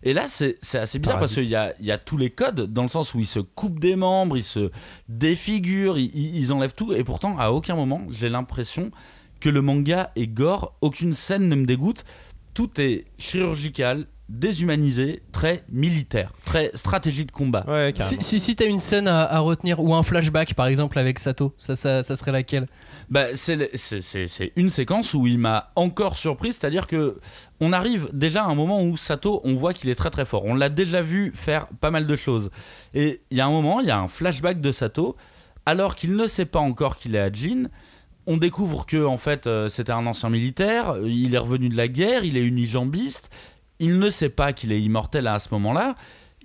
S4: Et là, c'est assez bizarre parce qu'il y a tous les codes, dans le sens où ils se coupent des membres, ils se défigurent, ils enlèvent tout, et pourtant, à aucun moment, j'ai l'impression que le manga est gore, aucune scène ne me dégoûte, tout est chirurgical, déshumanisé, très militaire, très stratégie de combat.
S3: Ouais,
S1: si t'as une scène à retenir ou un flashback par exemple avec Sato, ça serait laquelle ?
S4: C'est une séquence où il m'a encore surpris, c'est-à-dire que on arrive déjà à un moment où Sato, on voit qu'il est très très fort. On l'a déjà vu faire pas mal de choses. Et il y a un moment, il y a un flashback de Sato, alors qu'il ne sait pas encore qu'il est Ajin. On découvre que en fait c'était un ancien militaire, il est revenu de la guerre, il est unijambiste. Il ne sait pas qu'il est immortel à ce moment-là.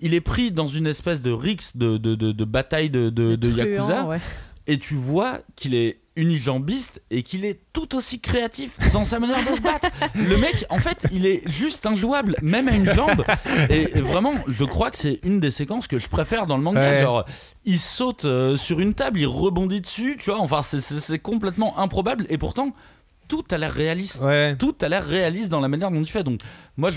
S4: Il est pris dans une espèce de rixe de bataille de Yakuza. Ouais. Et tu vois qu'il est unijambiste et qu'il est tout aussi créatif dans sa manière de se battre. Le mec, en fait, il est juste injouable, même à une jambe. Et vraiment, je crois que c'est une des séquences que je préfère dans le manga. Ouais. Genre, il saute sur une table, il rebondit dessus, tu vois. Enfin, c'est complètement improbable. Et pourtant... tout a l'air réaliste. Ouais. Tout a l'air réaliste dans la manière dont il fait. Donc, moi,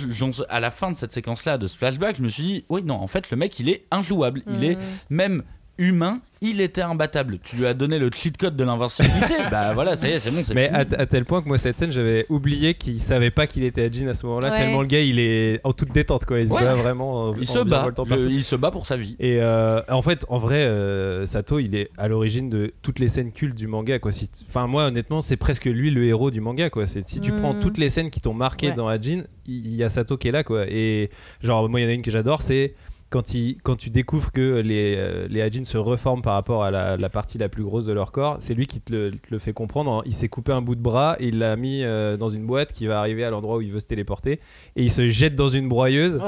S4: à la fin de cette séquence-là, de ce flashback, je me suis dit, oui, non, en fait, le mec, il est injouable. Il est même humain. Il était imbattable. Tu lui as donné le cheat code de l'invincibilité. Bah voilà, ça y est, c'est bon, c'est
S3: mais
S4: fini.
S3: à tel point que moi, cette scène, j'avais oublié qu'il savait pas qu'il était Ajin à ce moment-là. Ouais. Tellement le gars, il est en toute détente, quoi. Il se bat vraiment.
S4: Il se bat pour sa vie.
S3: Et en fait, en vrai, Sato, il est à l'origine de toutes les scènes cultes du manga, quoi. Enfin, moi, honnêtement, c'est presque lui le héros du manga, quoi. Si tu prends toutes les scènes qui t'ont marqué dans Ajin, il y a Sato qui est là, quoi. Et genre, moi, il y en a une que j'adore, c'est quand tu découvres que les Ajin se reforment par rapport à la partie la plus grosse de leur corps, c'est lui qui te le fait comprendre. Il s'est coupé un bout de bras et il l'a mis dans une boîte qui va arriver à l'endroit où il veut se téléporter, et il se jette dans une broyeuse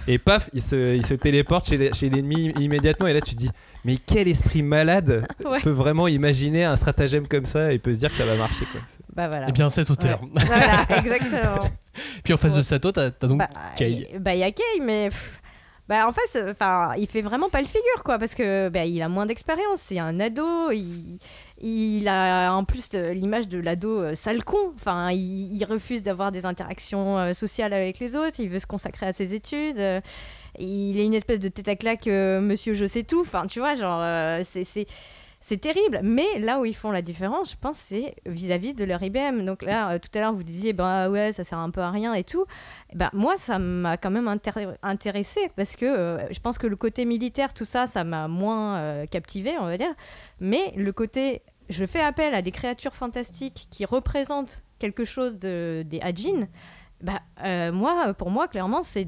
S3: et paf, il se téléporte chez l'ennemi immédiatement. Et là tu te dis mais quel esprit malade peut vraiment imaginer un stratagème comme ça et peut se dire que ça va marcher, quoi.
S2: Bah voilà.
S1: Et bien cet auteur.
S2: Voilà, exactement.
S1: Puis en face de Sato t'as donc Kei.
S2: Il y a Kei, mais en fait, il fait vraiment pas le figure, quoi, parce que il a moins d'expérience. C'est un ado, il a en plus l'image de l'ado sale con. Enfin, il refuse d'avoir des interactions sociales avec les autres. Il veut se consacrer à ses études. Il est une espèce de tête à claque, monsieur je sais tout. Enfin, tu vois, genre c'est terrible. Mais là où ils font la différence, je pense, c'est vis-à-vis de leur IBM. Donc là, tout à l'heure, vous disiez, ouais, ça sert un peu à rien et tout. Moi, ça m'a quand même intéressé parce que je pense que le côté militaire, tout ça, ça m'a moins captivé, on va dire. Mais le côté, je fais appel à des créatures fantastiques qui représentent quelque chose des Ajin. Pour moi, clairement, c'est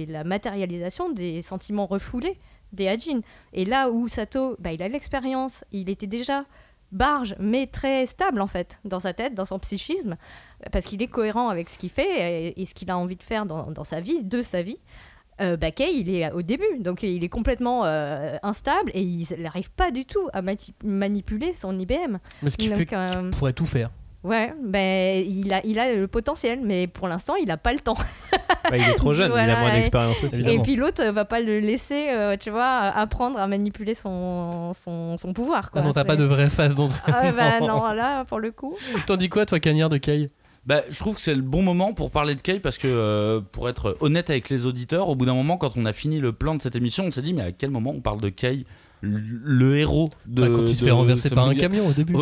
S2: la matérialisation des sentiments refoulés des Ajin. Et là où Sato, il a l'expérience, il était déjà barge, mais très stable en fait, dans sa tête, dans son psychisme, parce qu'il est cohérent avec ce qu'il fait et ce qu'il a envie de faire dans sa vie, de sa vie. Kei, il est au début, donc il est complètement instable et il n'arrive pas du tout à manipuler son IBM.
S1: Mais ce qui fait qu'il pourrait tout faire.
S2: Ouais, il a le potentiel, mais pour l'instant, il n'a pas le temps.
S3: Il est trop jeune, il a moins d'expérience aussi.
S2: Et puis l'autre va pas le laisser, apprendre à manipuler son pouvoir. Quoi.
S1: Ah non, t'as pas de vraie phase d'entraînement.
S2: Non, là, pour le coup.
S1: T'en dis quoi, toi, Cagnard de Kei ?
S4: Je trouve que c'est le bon moment pour parler de Kei parce que, pour être honnête avec les auditeurs, au bout d'un moment, quand on a fini le plan de cette émission, on s'est dit, mais à quel moment on parle de Kei, le héros
S1: quand il se fait renverser par un camion au début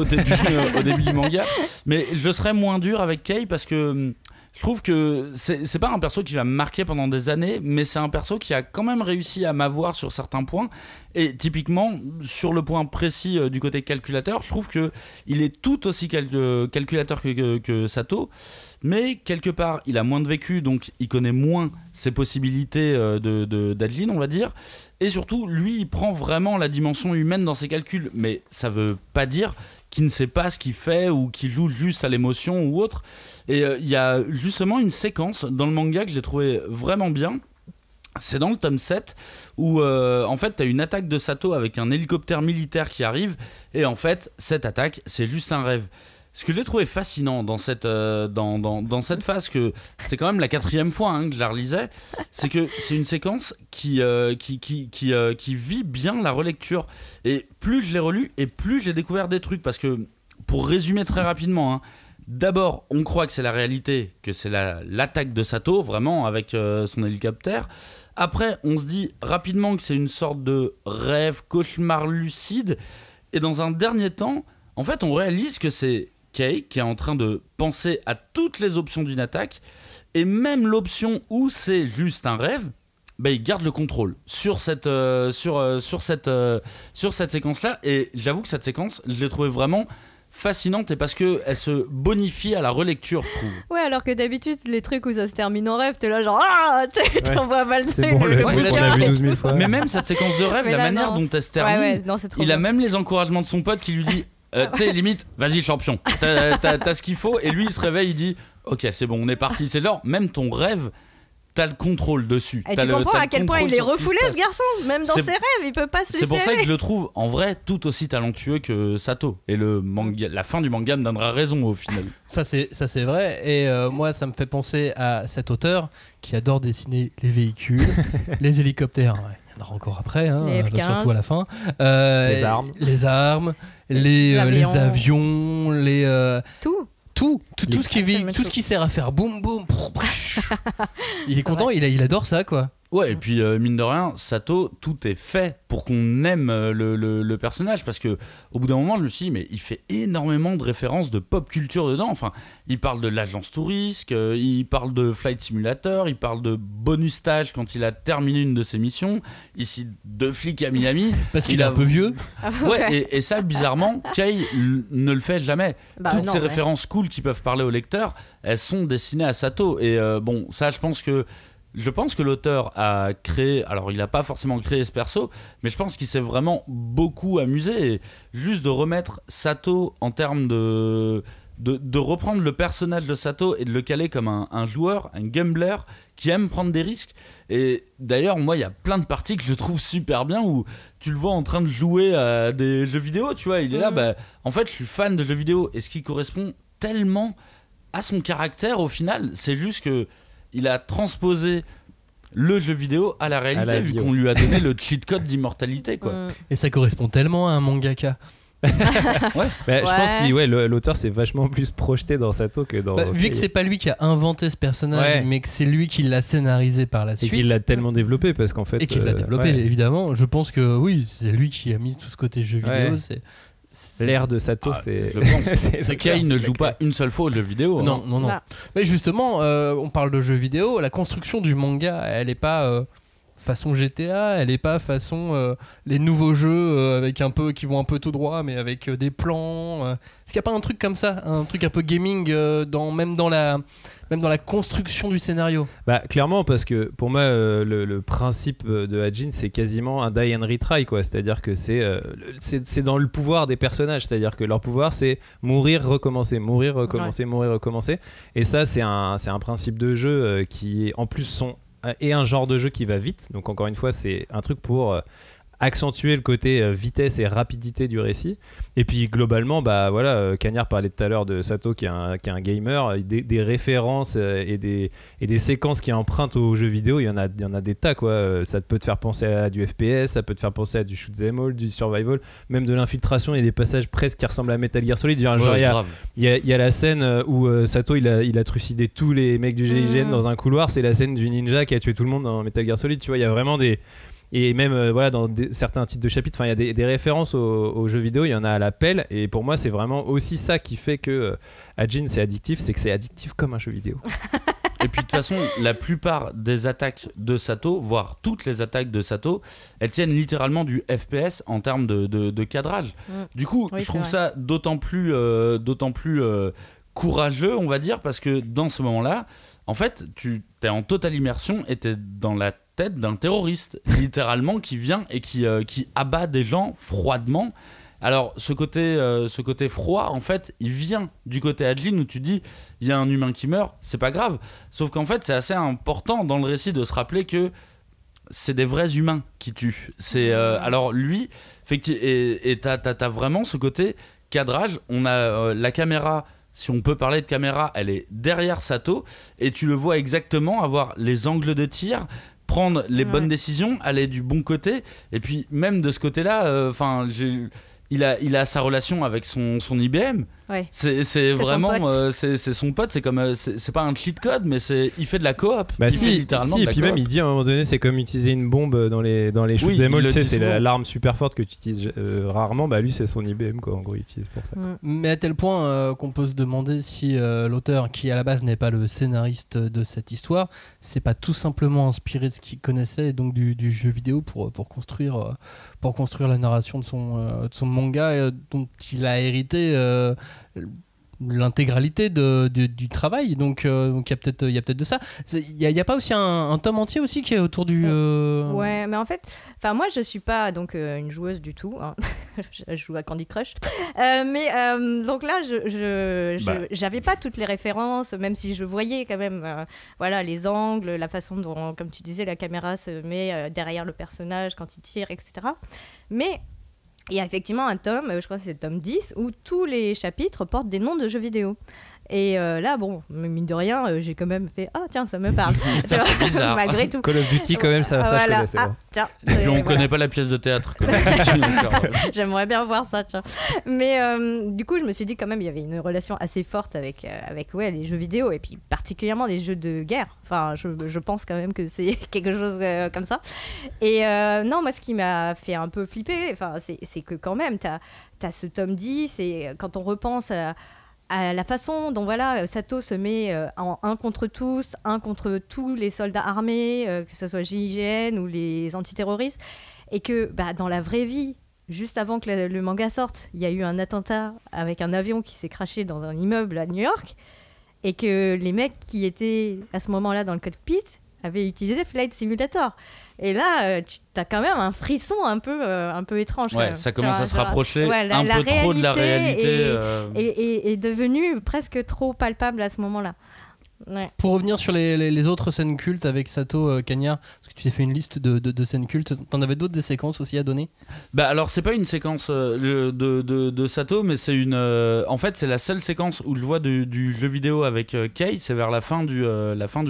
S4: du manga. Mais je serais moins dur avec Kei parce que je trouve que c'est pas un perso qui va me marquer pendant des années, mais c'est un perso qui a quand même réussi à m'avoir sur certains points. Et typiquement, sur le point précis du côté calculateur, je trouve qu'il est tout aussi calculateur que Sato. Mais quelque part, il a moins de vécu, donc il connaît moins ses possibilités d'Adeline, on va dire. Et surtout, lui, il prend vraiment la dimension humaine dans ses calculs. Mais ça veut pas dire qu'il ne sait pas ce qu'il fait ou qu'il joue juste à l'émotion ou autre. Et il y a justement une séquence dans le manga que j'ai trouvé vraiment bien. C'est dans le tome 7 où en fait t'as une attaque de Sato avec un hélicoptère militaire qui arrive. Et en fait, cette attaque, c'est juste un rêve. Ce que j'ai trouvé fascinant dans cette phase, que c'était quand même la 4e fois que je la relisais, c'est que c'est une séquence qui vit bien la relecture. Et plus je l'ai relu, et plus j'ai découvert des trucs. Parce que, pour résumer très rapidement, d'abord, on croit que c'est la réalité, que c'est l'attaque de Sato, vraiment, avec son hélicoptère. Après, on se dit rapidement que c'est une sorte de rêve, cauchemar lucide. Et dans un dernier temps, en fait, on réalise que c'est Kei qui est en train de penser à toutes les options d'une attaque, et même l'option où c'est juste un rêve, il garde le contrôle sur cette séquence-là. Et j'avoue que cette séquence, je l'ai trouvée vraiment fascinante, et parce que elle se bonifie à la relecture, je trouve.
S2: Ouais, alors que d'habitude les trucs où ça se termine en rêve, t'es là genre t'en vois mal.
S3: C'est bon, le truc qu'on a vu 12 000 fois.
S4: Mais même cette séquence de rêve, la manière dont elle se termine, il a même les encouragements de son pote qui lui dit tu sais, limite, vas-y champion, t'as ce qu'il faut. Et lui il se réveille, il dit ok, c'est bon, on est parti. C'est genre, même ton rêve, t'as le contrôle dessus.
S2: Et tu comprends à quel point il est refoulé, ce garçon. Même dans ses rêves, il peut pas se laisser.
S4: C'est pour ça que je le trouve en vrai tout aussi talentueux que Sato. Et la fin du manga me donnera raison au final. Ça
S1: c'est vrai. Et moi ça me fait penser à cet auteur qui adore dessiner les véhicules, les hélicoptères. Ouais. Il y en aura encore après, surtout à la fin. Les armes, les avions, tout ce qui vit, tout ce qui sert à faire boum boum. Il est content, il adore ça, quoi.
S4: Ouais, et puis mine de rien, Sato, tout est fait pour qu'on aime le personnage, parce que au bout d'un moment, je me suis dit, mais il fait énormément de références de pop culture dedans. Enfin, il parle de l'agence touriste, il parle de Flight Simulator, il parle de bonus stage quand il a terminé une de ses missions. Ici, 2 flics à Miami.
S1: Parce qu'il est un peu vieux.
S4: Ouais, et ça, bizarrement, Kei ne le fait jamais. Toutes ces références cool qui peuvent parler au lecteur, elles sont destinées à Sato. Et bon, ça, je pense que l'auteur a créé, alors il n'a pas forcément créé ce perso, mais je pense qu'il s'est vraiment beaucoup amusé. Et juste de remettre Sato en termes de reprendre le personnage de Sato et de le caler comme un joueur, un gambler qui aime prendre des risques. Et d'ailleurs, moi, il y a plein de parties que je trouve super bien où tu le vois en train de jouer à des jeux vidéo, tu vois, il est là, en fait, je suis fan de jeux vidéo, et ce qui correspond tellement à son caractère au final, c'est juste que il a transposé le jeu vidéo à la réalité, vu qu'on lui a donné le cheat code d'immortalité, quoi.
S1: Et ça correspond tellement à un mangaka.
S3: Je pense que l'auteur s'est vachement plus projeté dans Sato que dans...
S1: vu que c'est pas lui qui a inventé ce personnage, mais que c'est lui qui l'a scénarisé par la suite.
S3: Et qu'il l'a tellement développé, parce qu'en fait...
S1: Et qu'il l'a développé, évidemment. Je pense que oui, c'est lui qui a mis tout ce côté jeu vidéo.
S3: L'ère de Sato, c'est...
S4: C'est qu'il ne joue pas une seule fois au jeu vidéo.
S1: Non. Mais justement, on parle de jeux vidéo. La construction du manga, elle est pas façon GTA, elle est pas façon les nouveaux jeux qui vont un peu tout droit, mais avec des plans. Est-ce qu'il n'y a pas un truc comme ça, un truc un peu gaming même dans la construction du scénario?
S3: Clairement, parce que pour moi, le principe de Hajin, c'est quasiment un die and retry, quoi. C'est-à-dire que c'est dans le pouvoir des personnages. C'est-à-dire que leur pouvoir, c'est mourir, recommencer, mourir, recommencer, mourir, recommencer. Et ça, c'est un principe de jeu qui, en plus, sont et un genre de jeu qui va vite. Donc encore une fois, c'est un truc pour accentuer le côté vitesse et rapidité du récit. Et puis globalement, Cagnard parlait tout à l'heure de Sato qui est un gamer, des références et des séquences qui empruntent aux jeux vidéo, il y en a des tas quoi. Ça peut te faire penser à du FPS, ça peut te faire penser à du shoot 'em all, du survival, même de l'infiltration et des passages presque qui ressemblent à Metal Gear Solid. Il y a la scène où Sato il a trucidé tous les mecs du GIGN dans un couloir. C'est la scène du ninja qui a tué tout le monde dans Metal Gear Solid. Tu vois, il y a vraiment des... Et même dans certains titres de chapitres, il y a des références aux jeux vidéo, il y en a à la pelle. Et pour moi, c'est vraiment aussi ça qui fait que Ajin c'est addictif, c'est que c'est addictif comme un jeu vidéo.
S4: Et puis de toute façon, la plupart des attaques de Sato, voire toutes les attaques de Sato, elles tiennent littéralement du FPS en termes de cadrage. Du coup, je trouve ça d'autant plus courageux, on va dire, parce que dans ce moment-là, en fait, tu es en totale immersion et tu es dans la tête d'un terroriste, littéralement, qui vient et qui abat des gens froidement. Alors, ce côté froid, en fait, il vient du côté Ajin où tu dis, il y a un humain qui meurt, c'est pas grave. Sauf qu'en fait, c'est assez important dans le récit de se rappeler que c'est des vrais humains qui tuent. Alors, lui, et t'as vraiment ce côté cadrage. On a la caméra... Si on peut parler de caméra, elle est derrière Sato et tu le vois exactement avoir les angles de tir, prendre les bonnes décisions, aller du bon côté. Et puis même de ce côté-là, il a sa relation avec son IBM. Ouais. C'est vraiment c'est son pote. C'est comme c'est pas un cheat code, mais il fait de la coop.
S3: Il fait littéralement de la coop. Et puis même il dit à un moment donné, c'est comme utiliser une bombe dans les shoot 'em all. C'est l'arme super forte que tu utilises rarement. Lui c'est son IBM quoi. En gros il utilise pour ça.
S1: Mais à tel point qu'on peut se demander si l'auteur, qui à la base n'est pas le scénariste de cette histoire, c'est pas tout simplement inspiré de ce qu'il connaissait, et donc du jeu vidéo pour construire la narration de son manga dont il a hérité l'intégralité du travail. Donc il y a peut-être de ça. Il y a pas aussi un tome entier aussi qui est autour du
S2: Ouais, mais en fait, moi je suis pas une joueuse du tout, hein. Je joue à Candy Crush, mais donc là j'avais pas toutes les références, même si je voyais quand même les angles, la façon dont, comme tu disais, la caméra se met derrière le personnage quand il tire, etc. Mais il y a effectivement un tome, je crois que c'est le tome 10, où tous les chapitres portent des noms de jeux vidéo. Et là, mine de rien, j'ai quand même fait « Ah, tiens, ça me parle !»
S4: C'est bizarre.
S2: Malgré tout.
S3: Call of Duty, quand même, ça je connais, c'est bon.
S2: Tiens,
S4: et puis on connaît pas la pièce de théâtre.
S2: J'aimerais bien voir ça, tiens. Mais du coup, je me suis dit quand même, il y avait une relation assez forte avec les jeux vidéo, et puis particulièrement les jeux de guerre. Je pense quand même que c'est quelque chose comme ça. Et non, moi, ce qui m'a fait un peu flipper, c'est que quand même, t'as ce tome 10, et quand on repense à la façon dont Sato se met en un contre tous les soldats armés, que ce soit GIGN ou les antiterroristes, et que dans la vraie vie, juste avant que le manga sorte, il y a eu un attentat avec un avion qui s'est crashé dans un immeuble à New York, et que les mecs qui étaient à ce moment-là dans le cockpit avaient utilisé Flight Simulator. Et là, tu as quand même un frisson un peu étrange.
S4: Ouais, ça commence à se rapprocher un peu trop de la réalité.
S2: Est devenu presque trop palpable à ce moment-là. Ouais.
S1: Pour revenir sur les autres scènes cultes avec Sato, Cagnard, parce que tu t'es fait une liste de scènes cultes, t'en avais d'autres, des séquences aussi à donner?
S4: Alors c'est pas une séquence de Sato, mais c'est en fait c'est la seule séquence où je vois du jeu vidéo avec Kei. C'est vers la fin du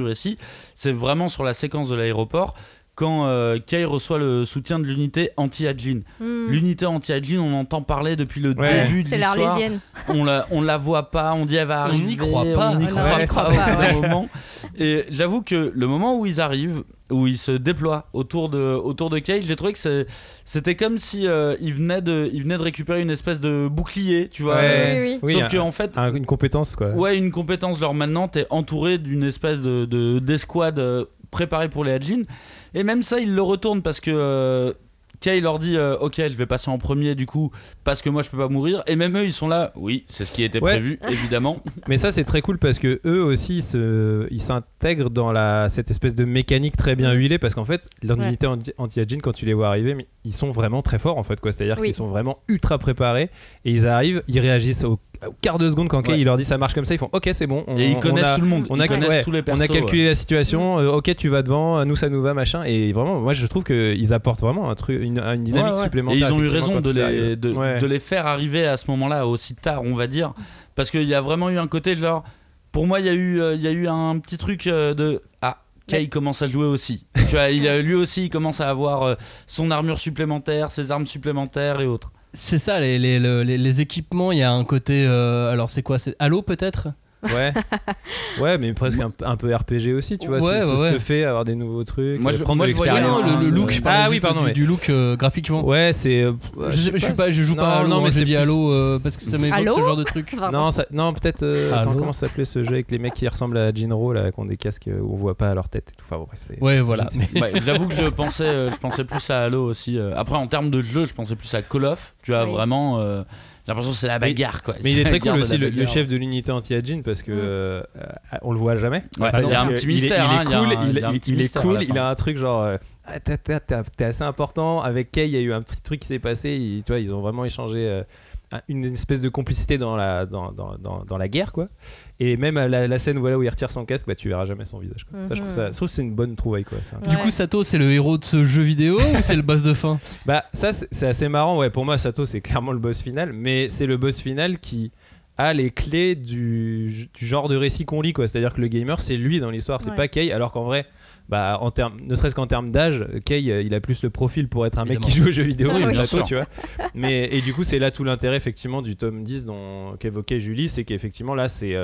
S4: récit. C'est vraiment sur la séquence de l'aéroport, quand Kei reçoit le soutien de l'unité anti-Ajin. L'unité anti-Ajin, on entend parler depuis le début de l'histoire.
S2: C'est l'Arlésienne.
S4: On la voit pas, on dit elle va arriver.
S1: On n'y croit pas.
S4: On n'y croit pas au moment. Et j'avoue que le moment où ils arrivent, où ils se déploient autour de Kei, j'ai trouvé que c'était comme si il venait de récupérer une espèce de bouclier, tu vois.
S2: Oui.
S4: Sauf que en fait,
S3: une compétence quoi.
S4: Ouais, une compétence. Genre maintenant, t'es entouré d'une espèce d'escouade préparée pour les Ajin. Et même ça, ils le retournent parce que Kei leur dit ok, je vais passer en premier du coup parce que moi je peux pas mourir. Et même eux, ils sont là. Oui, c'est ce qui était prévu, évidemment.
S3: Mais ça, c'est très cool parce que eux aussi, ils s'intègrent dans cette espèce de mécanique très bien huilée, parce qu'en fait, l'unité anti-Ajin, quand tu les vois arriver, ils sont vraiment très forts en fait, quoi. C'est-à-dire qu'ils sont vraiment ultra préparés et ils arrivent, ils réagissent quart de seconde quand Kei il leur dit ça marche comme ça, ils font ok c'est bon.
S4: Et ils connaissent tout le monde. Ils connaissent tous les persos.
S3: On a calculé la situation. Ok tu vas devant, nous ça nous va machin. Et vraiment moi je trouve qu'ils apportent vraiment un truc, une dynamique supplémentaire.
S4: Et ils ont eu raison de les faire arriver à ce moment-là aussi tard on va dire, parce qu'il y a vraiment eu un côté genre pour moi il y a eu un petit truc de Kei commence à jouer aussi. Tu vois, lui aussi il commence à avoir son armure supplémentaire, ses armes supplémentaires et autres.
S1: C'est ça, les équipements, il y a un côté... alors c'est quoi, c'est Halo peut-être ?
S3: Ouais, mais presque un peu RPG aussi, tu vois. Ça te fait avoir des nouveaux trucs, prendre de l'expérience.
S1: Le look, je parlais du look graphiquement.
S3: Ouais, c'est.
S1: Je joue pas à Halo, mais j'ai dit Halo parce que ça m'évoque ce genre de truc.
S3: Non, peut-être. Attends, comment ça s'appelait ce jeu avec les mecs qui ressemblent à Jinro là, qui ont des casques où on voit pas leur tête et tout. Enfin bref, c'est.
S1: Ouais, voilà.
S4: J'avoue que je pensais plus à Halo aussi. Après, en termes de jeu, je pensais plus à Call of. Tu vois, vraiment. J'ai l'impression que c'est la bagarre quoi.
S3: Mais il est très cool aussi le chef de l'unité anti-Ajin parce que on le voit jamais.
S4: Il y a un petit mystère.
S3: Il est cool. Il a un truc genre t'es assez important. Avec Kei, il y a eu un petit truc qui s'est passé. Tu vois, ils ont vraiment échangé une espèce de complicité dans la guerre quoi. Et même la scène où il retire son casque, tu verras jamais son visage quoi. Ça, je trouve que c'est une bonne trouvaille quoi.
S1: Du coup Sato c'est le héros de ce jeu vidéo ou c'est le boss de fin?
S3: Ça c'est assez marrant pour moi. Sato c'est clairement le boss final, mais c'est le boss final qui a les clés du genre de récit qu'on lit quoi. C'est-à-dire que le gamer c'est lui dans l'histoire, c'est pas Kei, alors qu'en vrai ne serait-ce qu'en termes d'âge, Kei il a plus le profil pour être un mec qui joue aux jeux vidéo Sato, tu vois. Et du coup c'est là tout l'intérêt effectivement du tome 10 qu'évoquait Julie, c'est qu'effectivement là c'est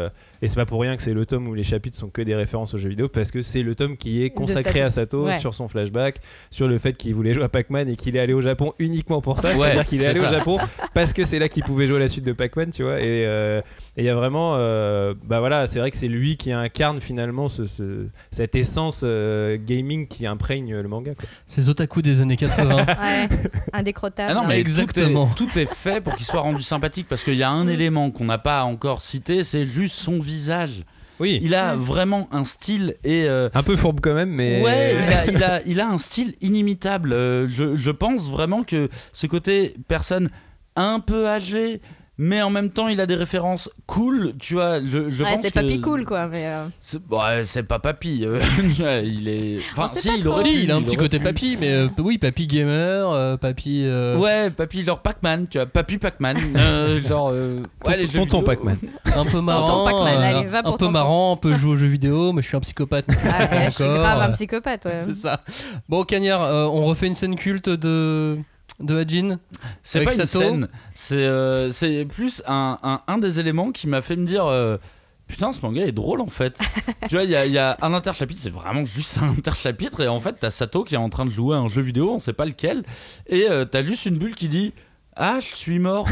S3: et c'est pas pour rien que c'est le tome où les chapitres sont que des références aux jeux vidéo, parce que c'est le tome qui est consacré à Sato sur son flashback, sur le fait qu'il voulait jouer à Pac-Man et qu'il est allé au Japon uniquement pour ça, c'est-à-dire qu'il est allé au Japon parce que c'est là qu'il pouvait jouer à la suite de Pac-Man, tu vois. Et il y a vraiment c'est vrai que c'est lui qui incarne finalement cette essence gaming qui imprègne le manga quoi.
S1: Ces otaku des années 80.
S2: Indécrottable.
S4: Non mais exactement. Tout est fait pour qu'il soit rendu sympathique, parce qu'il y a un élément qu'on n'a pas encore cité, c'est juste son visage.
S3: Oui.
S4: Il a vraiment un style et
S3: un peu fourbe quand même, mais
S4: il a un style inimitable. Je pense vraiment que ce côté personne un peu âgée, mais en même temps il a des références cool, tu vois. Je pense
S2: c'est papy cool quoi, mais
S4: c'est pas papy. Il est
S1: il a un petit côté papy, mais papy gamer, papy
S4: papy genre Pac-Man, tu vois, papy Pac-Man, genre
S3: tonton Pac-Man,
S1: un peu marrant, un peu marrant, on peut jouer aux jeux vidéo, mais je suis un psychopathe.
S2: Je suis grave un psychopathe,
S1: c'est ça. Bon Cagnard, on refait une scène culte de Ajin.
S4: C'est pas Sato. Une scène, c'est plus un des éléments qui m'a fait me dire putain, ce manga est drôle en fait. Tu vois, il y a un interchapitre, c'est vraiment juste un interchapitre, et en fait t'as Sato qui est en train de jouer à un jeu vidéo, on sait pas lequel, et t'as juste une bulle qui dit ah, je suis mort.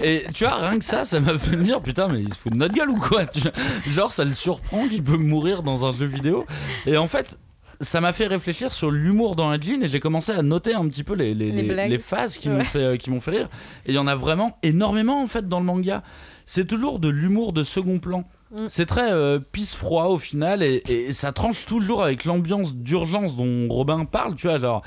S4: Et tu vois, rien que ça m'a fait me dire putain, mais il se fout de notre gueule ou quoi, genre ça le surprend qu'il peut mourir dans un jeu vidéo. Et en fait ça m'a fait réfléchir sur l'humour dans Ajin, et j'ai commencé à noter un petit peu les phases qui m'ont fait rire. Et il y en a vraiment énormément en fait dans le manga. C'est toujours de l'humour de second plan. C'est très pisse-froid au final, et ça tranche toujours avec l'ambiance d'urgence dont Robin parle, tu vois. Genre,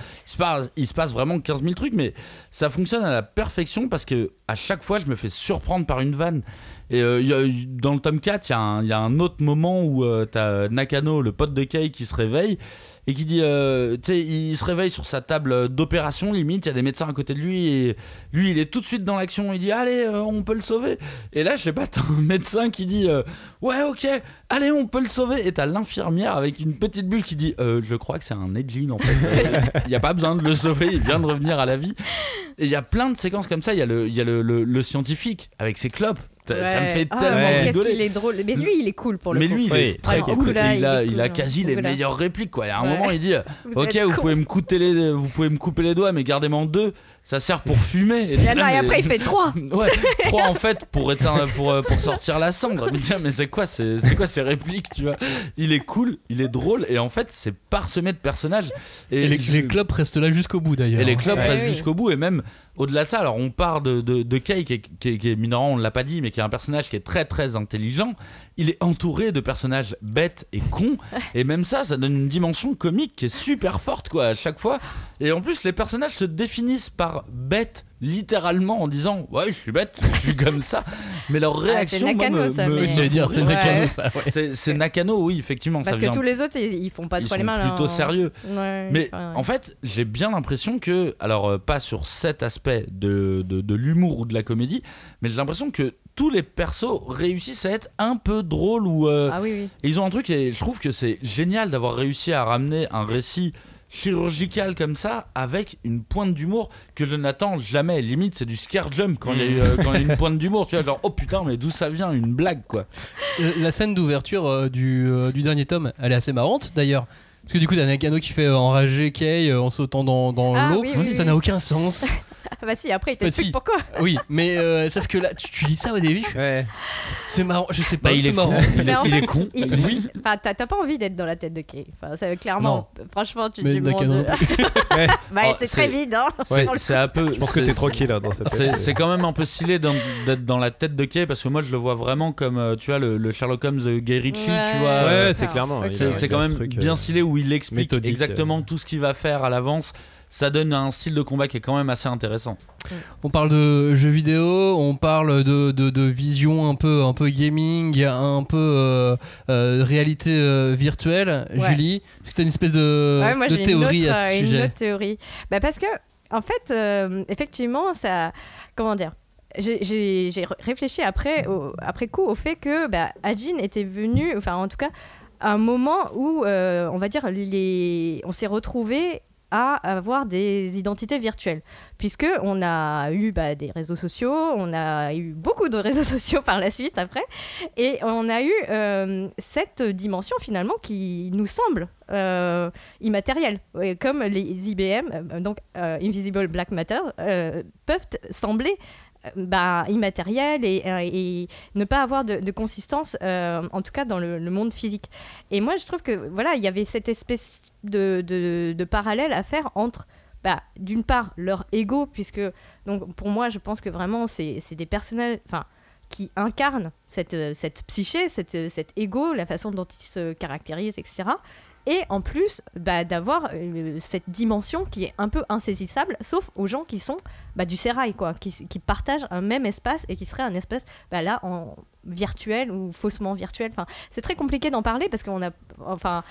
S4: il se passe vraiment 15 000 trucs, mais ça fonctionne à la perfection parce que à chaque fois je me fais surprendre par une vanne. Et dans le tome 4, il y a un autre moment où t'as Nakano, le pote de Kei, qui se réveille et qui dit tu sais, il se réveille sur sa table d'opération, limite il y a des médecins à côté de lui, et lui il est tout de suite dans l'action, il dit allez on peut le sauver. Et là je sais pas, t'as un médecin qui dit ouais ok allez on peut le sauver, et t'as l'infirmière avec une petite bulle qui dit je crois que c'est un Ajin en fait, il y a pas besoin de le sauver, il vient de revenir à la vie. Et il y a plein de séquences comme ça. Il y a le scientifique avec ses clopes. Ça me fait tellement rigoler.
S2: Qu'est-ce qu'il est drôle. Mais lui il est cool pour le coup.
S4: Mais lui il est très cool. Il a quasi les meilleures répliques quoi. Il y a un moment il dit ok vous pouvez me couper les doigts, mais gardez-moi en 2. Ça sert pour fumer.
S2: Et après il fait 3.
S4: Ouais, 3 en fait pour sortir la cendre. Mais c'est quoi ces répliques, tu vois. Il est cool, il est drôle, et en fait c'est parsemé de personnages.
S1: Et les clopes restent là jusqu'au bout d'ailleurs.
S4: Et les clopes restent jusqu'au bout, et même au-delà de ça, alors on part de Kei qui est mineur, on l'a pas dit, mais qui est un personnage qui est très très intelligent. Il est entouré de personnages bêtes et cons, et même ça donne une dimension comique qui est super forte quoi à chaque fois. Et en plus les personnages se définissent par bêtes littéralement en disant ouais je suis bête, je suis comme ça, mais leur réaction
S2: c'est Nakano,
S4: c'est Nakano, oui effectivement,
S2: parce
S4: ça
S2: que tous les autres ils font pas trop les malins,
S4: plutôt sérieux, mais en fait j'ai bien l'impression que, alors pas sur cet aspect de l'humour ou de la comédie, mais j'ai l'impression que tous les persos réussissent à être un peu drôles ou et ils ont un truc, et je trouve que c'est génial d'avoir réussi à ramener un récit chirurgical comme ça avec une pointe d'humour que je n'attends jamais. Limite c'est du scare jump quand il y a une pointe d'humour, tu vois, genre oh putain mais d'où ça vient, une blague quoi.
S1: La scène d'ouverture du dernier tome, elle est assez marrante d'ailleurs. Parce que du coup, t'as Nakano qui fait enrager Kei en sautant dans l'eau. Ça n'a aucun sens.
S2: Bah si, après il t'explique pourquoi.
S1: Oui, mais sauf que là, tu lis ça au début.
S3: Ouais.
S1: C'est marrant, je sais pas.
S4: Il est marrant. Il est con.
S2: Oui. Enfin, t'as pas envie d'être dans la tête de Kei. Enfin, ça, clairement. Non. Franchement, tu te demandes. C'est très vide. Hein.
S4: Ouais, c'est un peu.
S3: Je pense que t'es tranquille dans cette tête.
S4: C'est quand même un peu stylé d'être dans la tête de Kei, parce que moi je le vois vraiment comme tu vois le Sherlock Holmes de Guy Ritchie, tu vois.
S3: Ouais, c'est clairement.
S4: C'est quand même bien stylé où il explique exactement tout ce qu'il va faire à l'avance. Ça donne un style de combat qui est quand même assez intéressant.
S1: On parle de jeux vidéo, on parle de vision un peu gaming, un peu réalité virtuelle. Julie, est-ce que tu as une espèce de théorie à ce sujet ?
S2: Une autre théorie. Parce que, en fait, effectivement, ça. Comment dire ? J'ai réfléchi après coup au fait que Ajin était venu, enfin en tout cas, à un moment où, on va dire, on s'est retrouvés à avoir des identités virtuelles, puisque on a eu des réseaux sociaux, on a eu beaucoup de réseaux sociaux par la suite après, et on a eu cette dimension finalement qui nous semble immatérielle, comme les IBM, donc Invisible Black Matter, peuvent sembler immatériel et ne pas avoir de consistance, en tout cas dans le monde physique. Et moi je trouve que voilà, il y avait cette espèce de parallèle à faire entre d'une part leur ego, puisque donc pour moi je pense que vraiment c'est des personnages qui incarnent cette psyché, cet ego, la façon dont ils se caractérisent, etc. Et en plus d'avoir cette dimension qui est un peu insaisissable, sauf aux gens qui sont du sérail, quoi, qui partagent un même espace et qui serait un espace là en virtuel ou faussement virtuel. Enfin, c'est très compliqué d'en parler parce qu'on a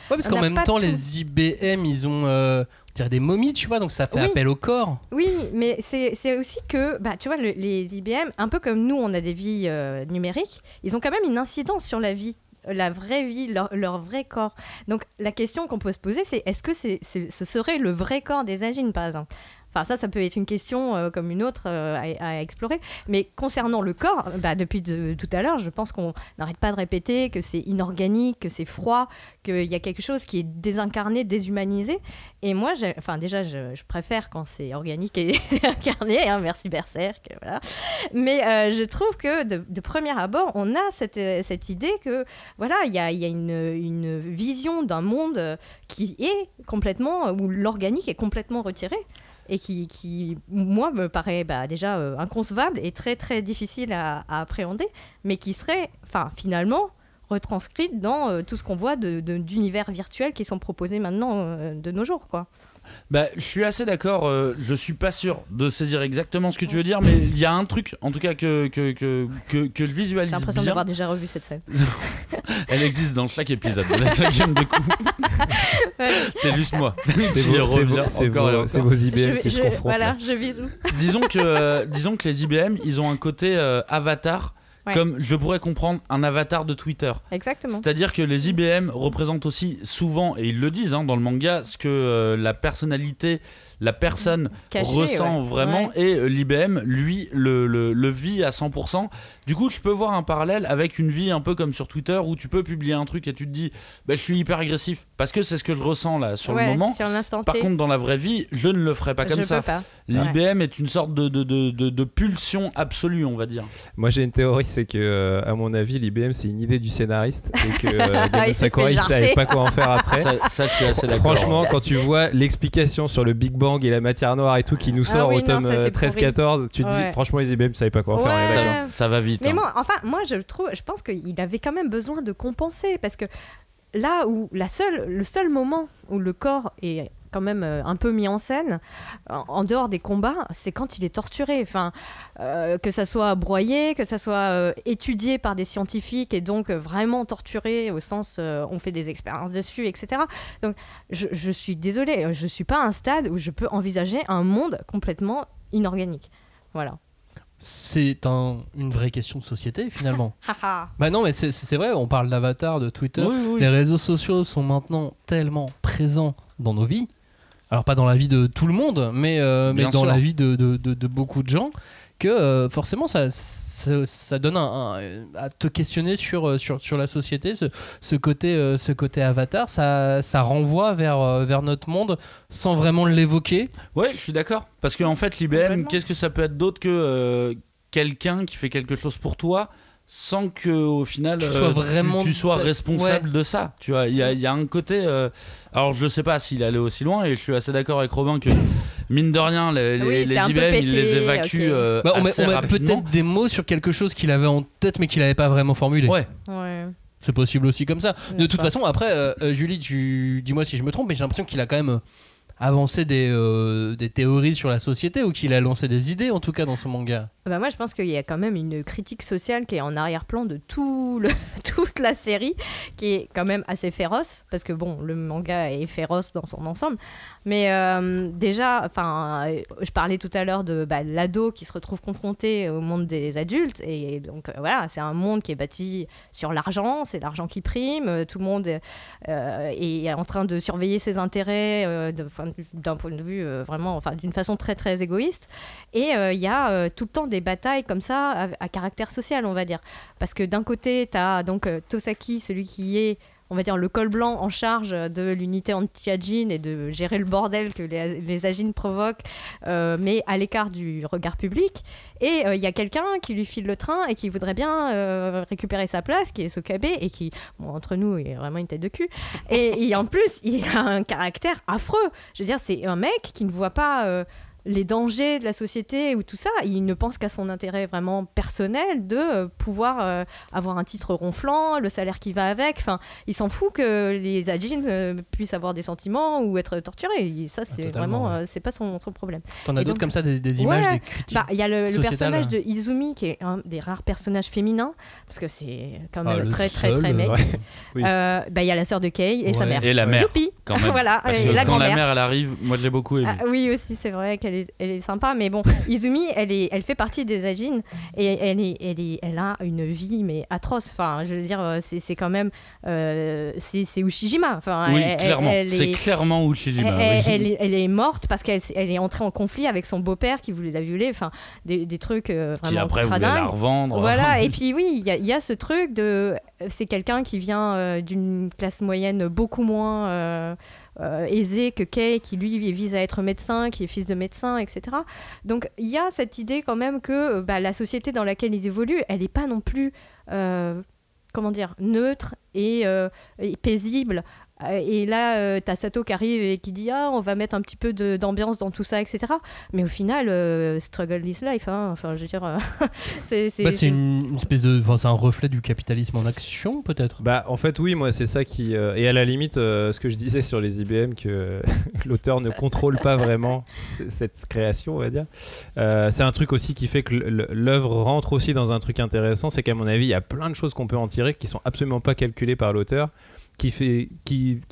S1: parce qu'en même temps les IBM ils ont des momies, tu vois, donc ça fait appel au corps.
S2: Oui, mais c'est aussi que tu vois, les IBM, un peu comme nous on a des vies numériques, ils ont quand même une incidence sur la vie, la vraie vie, leur vrai corps. Donc la question qu'on peut se poser, c'est est-ce que ce serait le vrai corps des Ajin, par exemple ? Enfin, ça peut être une question comme une autre à explorer. Mais concernant le corps, depuis tout à l'heure, je pense qu'on n'arrête pas de répéter que c'est inorganique, que c'est froid, qu'il y a quelque chose qui est désincarné, déshumanisé. Et moi, je préfère quand c'est organique et incarné. Hein, merci Berserk. Voilà. Mais je trouve que de premier abord, on a cette idée que voilà, il y a une vision d'un monde qui est complètement, où l'organique est complètement retiré. Et qui, moi, me paraît déjà inconcevable et très très difficile à appréhender, mais qui serait finalement retranscrite dans tout ce qu'on voit d'univers virtuels qui sont proposés maintenant de nos jours, quoi.
S4: Je suis assez d'accord, je suis pas sûr de saisir exactement ce que tu veux dire, mais il y a un truc en tout cas que je visualise bien.
S2: J'ai l'impression d'avoir déjà revu cette scène.
S4: Elle existe dans chaque épisode de la 5e de coup. C'est juste moi.
S3: C'est vos IBM qui se confrontent.
S2: Voilà, je vise où.
S4: Disons que les IBM, ils ont un côté avatar. Ouais. Comme je pourrais comprendre un avatar de Twitter.
S2: Exactement.
S4: C'est-à-dire que les IBM représentent aussi souvent, et ils le disent dans le manga, ce que la personnalité, la personne ressent vraiment, et l'IBM, lui, le vit à 100%. Du coup, je peux voir un parallèle avec une vie un peu comme sur Twitter, où tu peux publier un truc et tu te dis je suis hyper agressif, parce que c'est ce que je ressens là sur le moment.
S2: Sur l'instant
S4: Par contre, dans la vraie vie, je ne le ferai pas comme ça. L'IBM est une sorte de pulsion absolue, on va dire.
S3: Moi j'ai une théorie, c'est que à mon avis l'IBM c'est une idée du scénariste et que Sakurai ne savait pas quoi en faire après.
S4: Ça je suis assez d'accord.
S3: Franchement, quand tu vois l'explication sur le Big Bang et la matière noire et tout qui nous sort au tome 13-14, tu te dis franchement les IBM ne savaient pas quoi en faire.
S4: Ça va vite.
S2: Mais moi je pense qu'il avait quand même besoin de compenser, parce que là où le seul moment où le corps est quand même un peu mis en scène, en dehors des combats, c'est quand il est torturé. Enfin, que ça soit broyé, que ça soit étudié par des scientifiques et donc vraiment torturé au sens on fait des expériences dessus, etc. Donc je suis désolée, je suis pas à un stade où je peux envisager un monde complètement inorganique. Voilà.
S1: C'est une vraie question de société finalement. Bah non mais c'est vrai, on parle d'Avatar, de Twitter, les réseaux sociaux sont maintenant tellement présents dans nos vies, alors pas dans la vie de tout le monde, mais dans la vie de beaucoup de gens, que forcément ça donne à te questionner sur la société, ce côté Avatar, ça renvoie vers notre monde sans vraiment l'évoquer.
S4: Ouais, je suis d'accord, parce qu'en fait l'IBM, qu'est-ce que ça peut être d'autre que quelqu'un qui fait quelque chose pour toi sans que au final tu sois responsable de ça, tu vois. Il y a un côté alors je sais pas s'il allait aussi loin, et je suis assez d'accord avec Robin que mine de rien les IBM il les évacue
S1: on met
S4: rapidement.
S1: peut-être des mots sur quelque chose qu'il avait en tête mais qu'il n'avait pas vraiment formulé.
S2: Ouais.
S1: C'est possible aussi comme ça. De toute façon après Julie, dis-moi si je me trompe, mais j'ai l'impression qu'il a quand même avancé des théories sur la société, ou qu'il a lancé des idées en tout cas dans ce manga.
S2: Bah moi je pense qu'il y a quand même une critique sociale qui est en arrière-plan de toute la série, qui est quand même assez féroce, parce que bon, le manga est féroce dans son ensemble, mais déjà, enfin, je parlais tout à l'heure de l'ado qui se retrouve confronté au monde des adultes, et donc voilà, c'est un monde qui est bâti sur l'argent, c'est l'argent qui prime, tout le monde est en train de surveiller ses intérêts d'un point de vue vraiment, enfin d'une façon très très égoïste, et il y a tout le temps des batailles comme ça à caractère social, on va dire, parce que d'un côté t'as donc Tosaki, celui qui est, on va dire, le col blanc en charge de l'unité anti-Ajin et de gérer le bordel que les Ajin provoquent, mais à l'écart du regard public, et il y a quelqu'un qui lui file le train et qui voudrait bien récupérer sa place, qui est Sokabe, et qui, bon, entre nous, est vraiment une tête de cul, et en plus il a un caractère affreux. Je veux dire, c'est un mec qui ne voit pas les dangers de la société ou tout ça, il ne pense qu'à son intérêt vraiment personnel de pouvoir avoir un titre ronflant, le salaire qui va avec, enfin, il s'en fout que les Ajin puissent avoir des sentiments ou être torturés, et ça c'est vraiment, c'est pas son problème.
S1: T'en as d'autres comme ça, des images, des critiques.
S2: Il y a le personnage de Izumi qui est un des rares personnages féminins, parce que c'est quand même très mec. Il y a la sœur de Kei et sa mère.
S4: Et la mère,
S2: Youpi.
S4: quand même.
S2: Voilà,
S4: parce
S2: et
S4: que
S2: la
S4: quand
S2: grand-mère.
S4: la mère elle arrive, moi je l'ai beaucoup aimée.
S2: Oui aussi, c'est vrai qu'elle est sympa, mais bon, Izumi, elle fait partie des Ajin, et elle a une vie mais atroce. Enfin, je veux dire, c'est quand même c'est Ushijima. Enfin,
S4: oui, clairement. C'est clairement Ushijima.
S2: Elle est morte parce qu'elle est entrée en conflit avec son beau-père qui voulait la violer. Enfin, des trucs vraiment
S4: qui après voulait la revendre.
S2: Voilà. Et puis oui, il y a ce truc de, c'est quelqu'un qui vient d'une classe moyenne beaucoup moins aisé que Kei, qui lui vise à être médecin, qui est fils de médecin, etc. Donc il y a cette idée quand même que la société dans laquelle ils évoluent, elle n'est pas non plus neutre et paisible. Et là, t'as Sato qui arrive et qui dit on va mettre un petit peu d'ambiance dans tout ça, etc. Mais au final, struggle is life. Hein. Enfin, je veux dire, c'est
S1: une espèce de, c'est un reflet du capitalisme en action, peut-être.
S3: En fait, oui, moi, c'est ça qui. Et à la limite, ce que je disais sur les IBM, que l'auteur ne contrôle pas vraiment cette création, on va dire. C'est un truc aussi qui fait que l'œuvre rentre aussi dans un truc intéressant, c'est qu'à mon avis, il y a plein de choses qu'on peut en tirer qui sont absolument pas calculées par l'auteur. Qui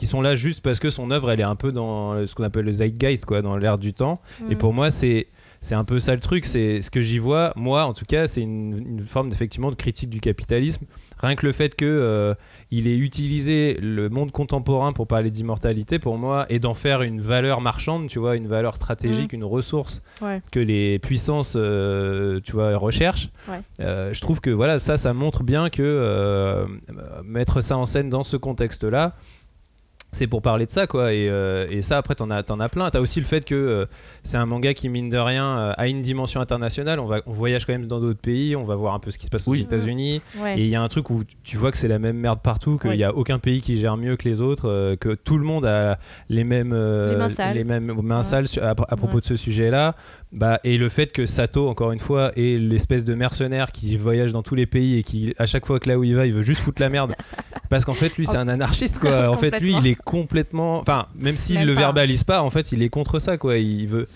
S3: sont là juste parce que son œuvre elle est un peu dans ce qu'on appelle le zeitgeist, quoi, dans l'air du temps. Et pour moi c'est un peu ça le truc, c'est ce que j'y vois, moi en tout cas, c'est une forme effectivement de critique du capitalisme. Rien que le fait que il ait utilisé le monde contemporain pour parler d'immortalité, pour moi, et d'en faire une valeur marchande, tu vois, une valeur stratégique, une ressource que les puissances, tu vois, recherchent. Je trouve que voilà, ça montre bien que mettre ça en scène dans ce contexte-là, c'est pour parler de ça, quoi. Et ça, après, t'en as plein. T'as aussi le fait que c'est un manga qui, mine de rien, a une dimension internationale. On voyage quand même dans d'autres pays, on va voir un peu ce qui se passe aux États-Unis. Et il y a un truc où tu vois que c'est la même merde partout, qu'il n'y a aucun pays qui gère mieux que les autres, que tout le monde a les mêmes mains sales à propos de ce sujet-là. Et le fait que Sato, encore une fois, est l'espèce de mercenaire qui voyage dans tous les pays et qui, à chaque fois que là où il va, il veut juste foutre la merde Parce qu'en fait, lui, c'est un anarchiste, quoi. En fait, lui, il est complètement. Enfin, même s'il le verbalise pas, en fait, il est contre ça, quoi. Il veut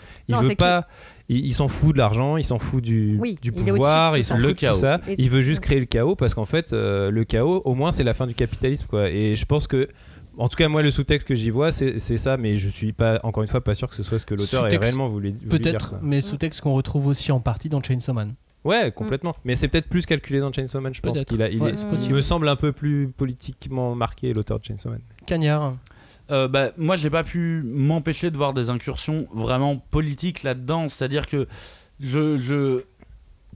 S3: pas. Il s'en fout de l'argent, il s'en fout du pouvoir, il s'en fout de tout ça. Il veut juste créer le chaos parce qu'en fait, le chaos, au moins, c'est la fin du capitalisme, quoi. Et je pense que, en tout cas, moi, le sous-texte que j'y vois, c'est ça, mais je suis pas, encore une fois, pas sûr que ce soit ce que l'auteur ait réellement voulu dire.
S1: Peut-être, mais sous-texte qu'on retrouve aussi en partie dans Chainsaw Man.
S3: Ouais, complètement. Mais c'est peut-être plus calculé dans Chainsaw Man, je pense. Il me semble un peu plus politiquement marqué, l'auteur de Chainsaw Man.
S1: Cagnard.
S4: Moi, j'ai pas pu m'empêcher de voir des incursions vraiment politiques là-dedans. C'est-à-dire que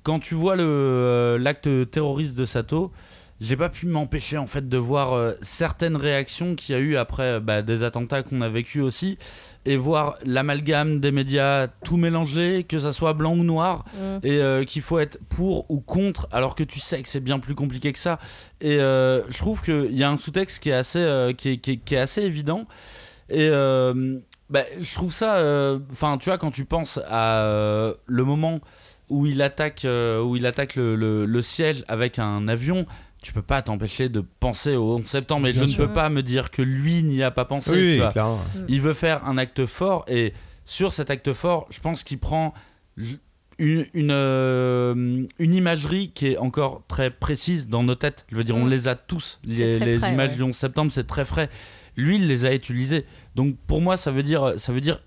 S4: quand tu vois l'acte terroriste de Sato, j'ai pas pu m'empêcher en fait de voir certaines réactions qu'il y a eu après des attentats qu'on a vécu aussi, et voir l'amalgame des médias tout mélangé, que ça soit blanc ou noir, et qu'il faut être pour ou contre, alors que tu sais que c'est bien plus compliqué que ça. Et je trouve qu'il y a un sous-texte qui est assez, qui est assez évident. Et je trouve ça, tu vois, quand tu penses à le moment où il attaque le siège avec un avion, tu peux pas t'empêcher de penser au 11 septembre, mais je ne peux pas me dire que lui n'y a pas pensé.
S3: Oui,
S4: tu vois.
S3: Clairement.
S4: Il veut faire un acte fort, et sur cet acte fort, je pense qu'il prend une imagerie qui est encore très précise dans nos têtes. Je veux dire, on les a tous. Les images du 11 septembre, c'est très frais. Lui, il les a utilisées. Donc pour moi, ça veut dire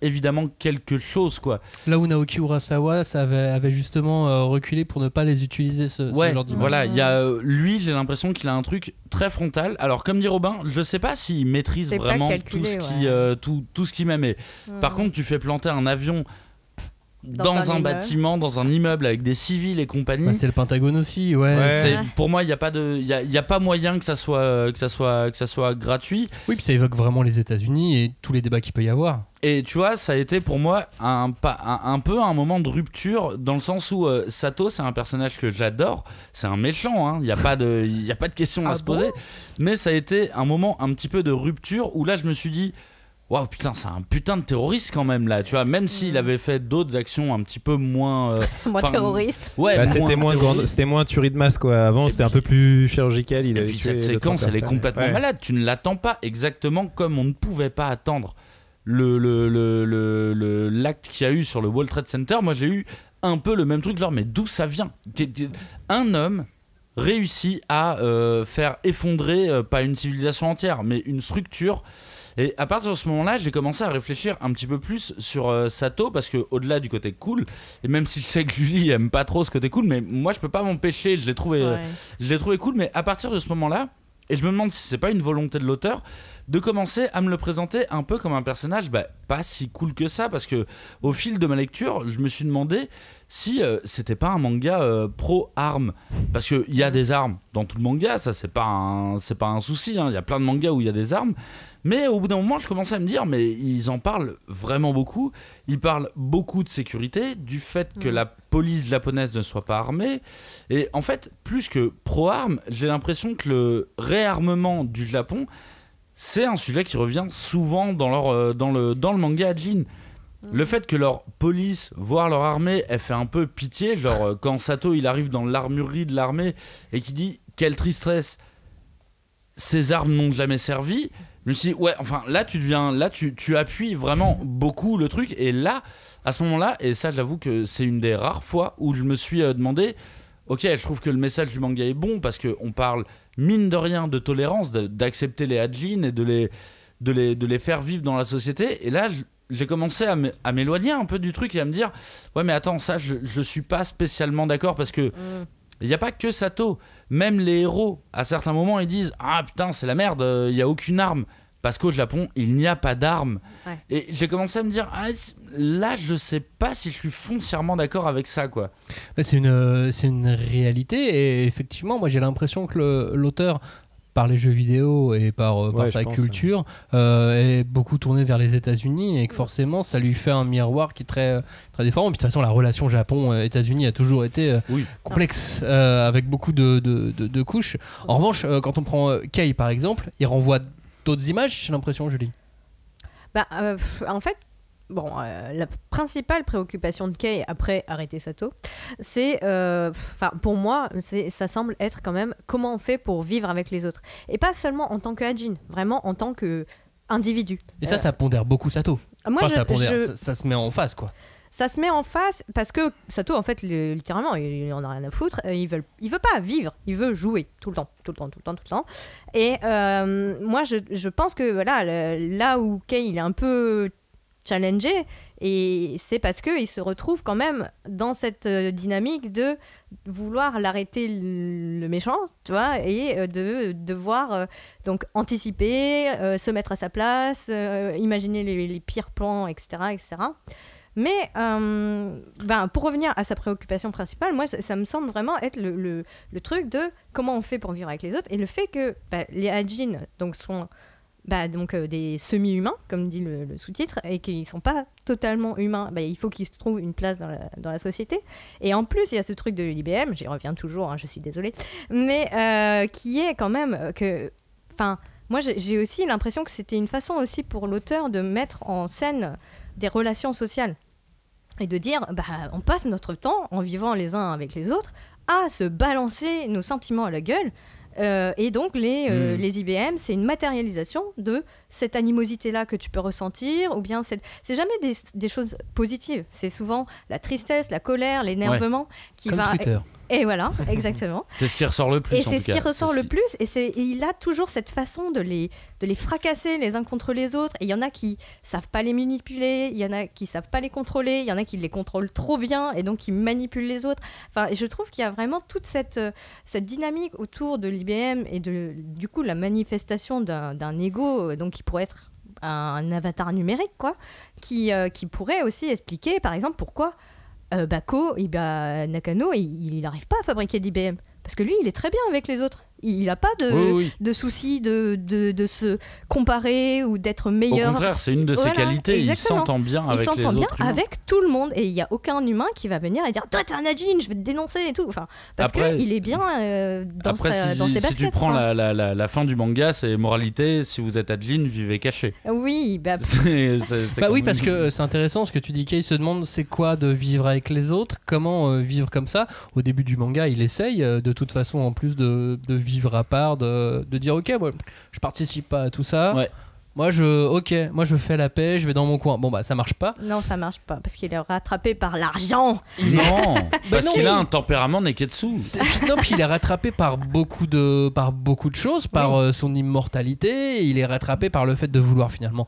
S4: évidemment quelque chose, quoi.
S1: Là où Naoki Urasawa ça avait justement reculé pour ne pas les utiliser, ce genre d'image.
S4: Voilà, il y a lui, j'ai l'impression qu'il a un truc très frontal. Alors comme dit Robin, je sais pas s'il maîtrise vraiment tout ce qu'il met, mais par contre, tu fais planter un avion dans un bâtiment, dans un immeuble avec des civils et compagnie.
S1: C'est le Pentagone aussi,
S4: Pour moi, il y a pas moyen que ça soit gratuit.
S1: Oui, puis ça évoque vraiment les États-Unis et tous les débats qu'il peut y avoir.
S4: Et tu vois, ça a été pour moi un peu un moment de rupture, dans le sens où Sato, c'est un personnage que j'adore. C'est un méchant, hein. Il y a pas de question à se poser. Mais ça a été un moment un petit peu de rupture où là, je me suis dit, waouh, putain, c'est un putain de terroriste quand même là, tu vois, même s'il avait fait d'autres actions un petit peu moins
S2: terroristes.
S3: Ouais, c'était moins tuerie de masse, quoi. Avant, c'était un peu plus chirurgical.
S4: Et puis cette séquence, elle est complètement malade. Tu ne l'attends pas exactement comme on ne pouvait pas attendre l'acte qu'il y a eu sur le World Trade Center. Moi, j'ai eu un peu le même truc, genre, mais d'où ça vient? Un homme réussit à faire effondrer pas une civilisation entière, mais une structure. Et à partir de ce moment-là, j'ai commencé à réfléchir un petit peu plus sur Sato, parce que au-delà du côté cool, et même s'il sait que lui aime pas trop ce côté cool, mais moi je peux pas m'empêcher, je l'ai trouvé cool. Mais à partir de ce moment-là, et je me demande si c'est pas une volonté de l'auteur de commencer à me le présenter un peu comme un personnage pas si cool que ça, parce que au fil de ma lecture, je me suis demandé si c'était pas un manga pro-armes, parce qu'il y a des armes dans tout le manga, ça c'est pas un souci, hein. Il y a plein de mangas où il y a des armes, mais au bout d'un moment je commençais à me dire, mais ils en parlent vraiment beaucoup, ils parlent beaucoup de sécurité, du fait que la police japonaise ne soit pas armée, et en fait plus que pro-armes, j'ai l'impression que le réarmement du Japon, c'est un sujet qui revient souvent dans le manga Ajin. Le fait que leur police, voire leur armée, elle fait un peu pitié, genre quand Sato il arrive dans l'armurerie de l'armée et qui dit quelle tristesse, ces armes n'ont jamais servi. Je me suis dit, ouais, enfin là tu appuies vraiment beaucoup le truc, et là, à ce moment-là, et ça j'avoue que c'est une des rares fois où je me suis demandé, ok, je trouve que le message du manga est bon, parce qu'on parle mine de rien de tolérance, d'accepter les Ajin et de les faire vivre dans la société, et là j'ai commencé à m'éloigner un peu du truc et à me dire, ouais mais attends, ça je suis pas spécialement d'accord, parce que il n'y a pas que Sato, même les héros à certains moments ils disent, ah putain c'est la merde, il n'y a aucune arme, parce qu'au Japon il n'y a pas d'armes, et j'ai commencé à me dire, ah, là je sais pas si je suis foncièrement d'accord avec ça, quoi.
S1: C'est une réalité, et effectivement moi j'ai l'impression que l'auteur, par les jeux vidéo et par sa culture, est beaucoup tourné vers les États-Unis, et que forcément ça lui fait un miroir qui est très, très différent. Puis de toute façon la relation Japon-États-Unis a toujours été complexe, avec beaucoup de couches. En revanche, quand on prend Kei par exemple, il renvoie d'autres images, j'ai l'impression, Julie.
S2: En fait, bon, la principale préoccupation de Kei après arrêter Sato, c'est, pour moi, ça semble être quand même comment on fait pour vivre avec les autres. Et pas seulement en tant que Hajin, vraiment en tant qu'individu.
S1: Et ça pondère beaucoup Sato.
S2: Moi,
S1: ça se met en face, quoi.
S2: Ça se met en face parce que Sato, en fait, littéralement, il en a rien à foutre. Il veut pas vivre, il veut jouer tout le temps. Et moi, je pense que voilà, là où Kei il est un peu challengé, et c'est parce qu'il se retrouve quand même dans cette dynamique de vouloir l'arrêter le méchant, tu vois, et de devoir donc anticiper, se mettre à sa place, imaginer les pires plans, etc. Mais pour revenir à sa préoccupation principale, moi ça me semble vraiment être le truc de comment on fait pour vivre avec les autres, et le fait que les Hajin donc sont des semi-humains, comme dit le sous-titre, et qu'ils ne sont pas totalement humains, il faut qu'ils se trouvent une place dans la société. Et en plus, il y a ce truc de l'IBM, j'y reviens toujours, hein, je suis désolée, mais qui est quand même que... moi, j'ai aussi l'impression que c'était une façon aussi pour l'auteur de mettre en scène des relations sociales et de dire, on passe notre temps, en vivant les uns avec les autres, à se balancer nos sentiments à la gueule. Et donc les IBM, c'est une matérialisation de cette animosité-là que tu peux ressentir, ou bien c'est jamais des choses positives, c'est souvent la tristesse, la colère, l'énervement qui
S1: comme
S2: va...
S1: Twitter.
S2: Et voilà, exactement.
S4: C'est ce qui ressort le plus.
S2: Et c'est ce qui ressort le plus, et il a toujours cette façon de les fracasser les uns contre les autres. Et il y en a qui savent pas les manipuler, il y en a qui savent pas les contrôler, il y en a qui les contrôlent trop bien et donc qui manipulent les autres. Et je trouve qu'il y a vraiment toute cette dynamique autour de l'IBM et du coup la manifestation d'un ego, donc qui pourrait être un avatar numérique, quoi, qui pourrait aussi expliquer, par exemple, pourquoi Nakano, il n'arrive pas à fabriquer d'IBM. Parce que lui, il est très bien avec les autres. Il n'a pas de souci de se comparer ou d'être meilleur.
S4: Au contraire, c'est une de ses qualités.
S2: Exactement.
S4: Il s'entend bien avec les autres. Il s'entend bien
S2: avec tout le monde. Et il n'y a aucun humain qui va venir et dire « Toi, t'es un Hajin, je vais te dénoncer et tout. » Parce qu'il est bien dans ses baskets.
S4: Si tu prends la fin du manga, c'est moralité, si vous êtes Hajin, vivez caché.
S2: Oui,
S1: oui, parce que c'est intéressant ce que tu dis. Kei se demande c'est quoi de vivre avec les autres, comment vivre comme ça. Au début du manga, il essaye de toute façon, en plus de vivre à part, de dire ok, moi je participe pas à tout ça.
S4: Ouais.
S1: Moi je fais la paix, je vais dans mon coin. Bon ça marche pas.
S2: Non, ça marche pas parce qu'il est rattrapé par l'argent.
S4: Non, parce qu'il a un tempérament neketsu.
S1: Non, puis il est rattrapé par beaucoup de choses, par son immortalité. Il est rattrapé par le fait de vouloir finalement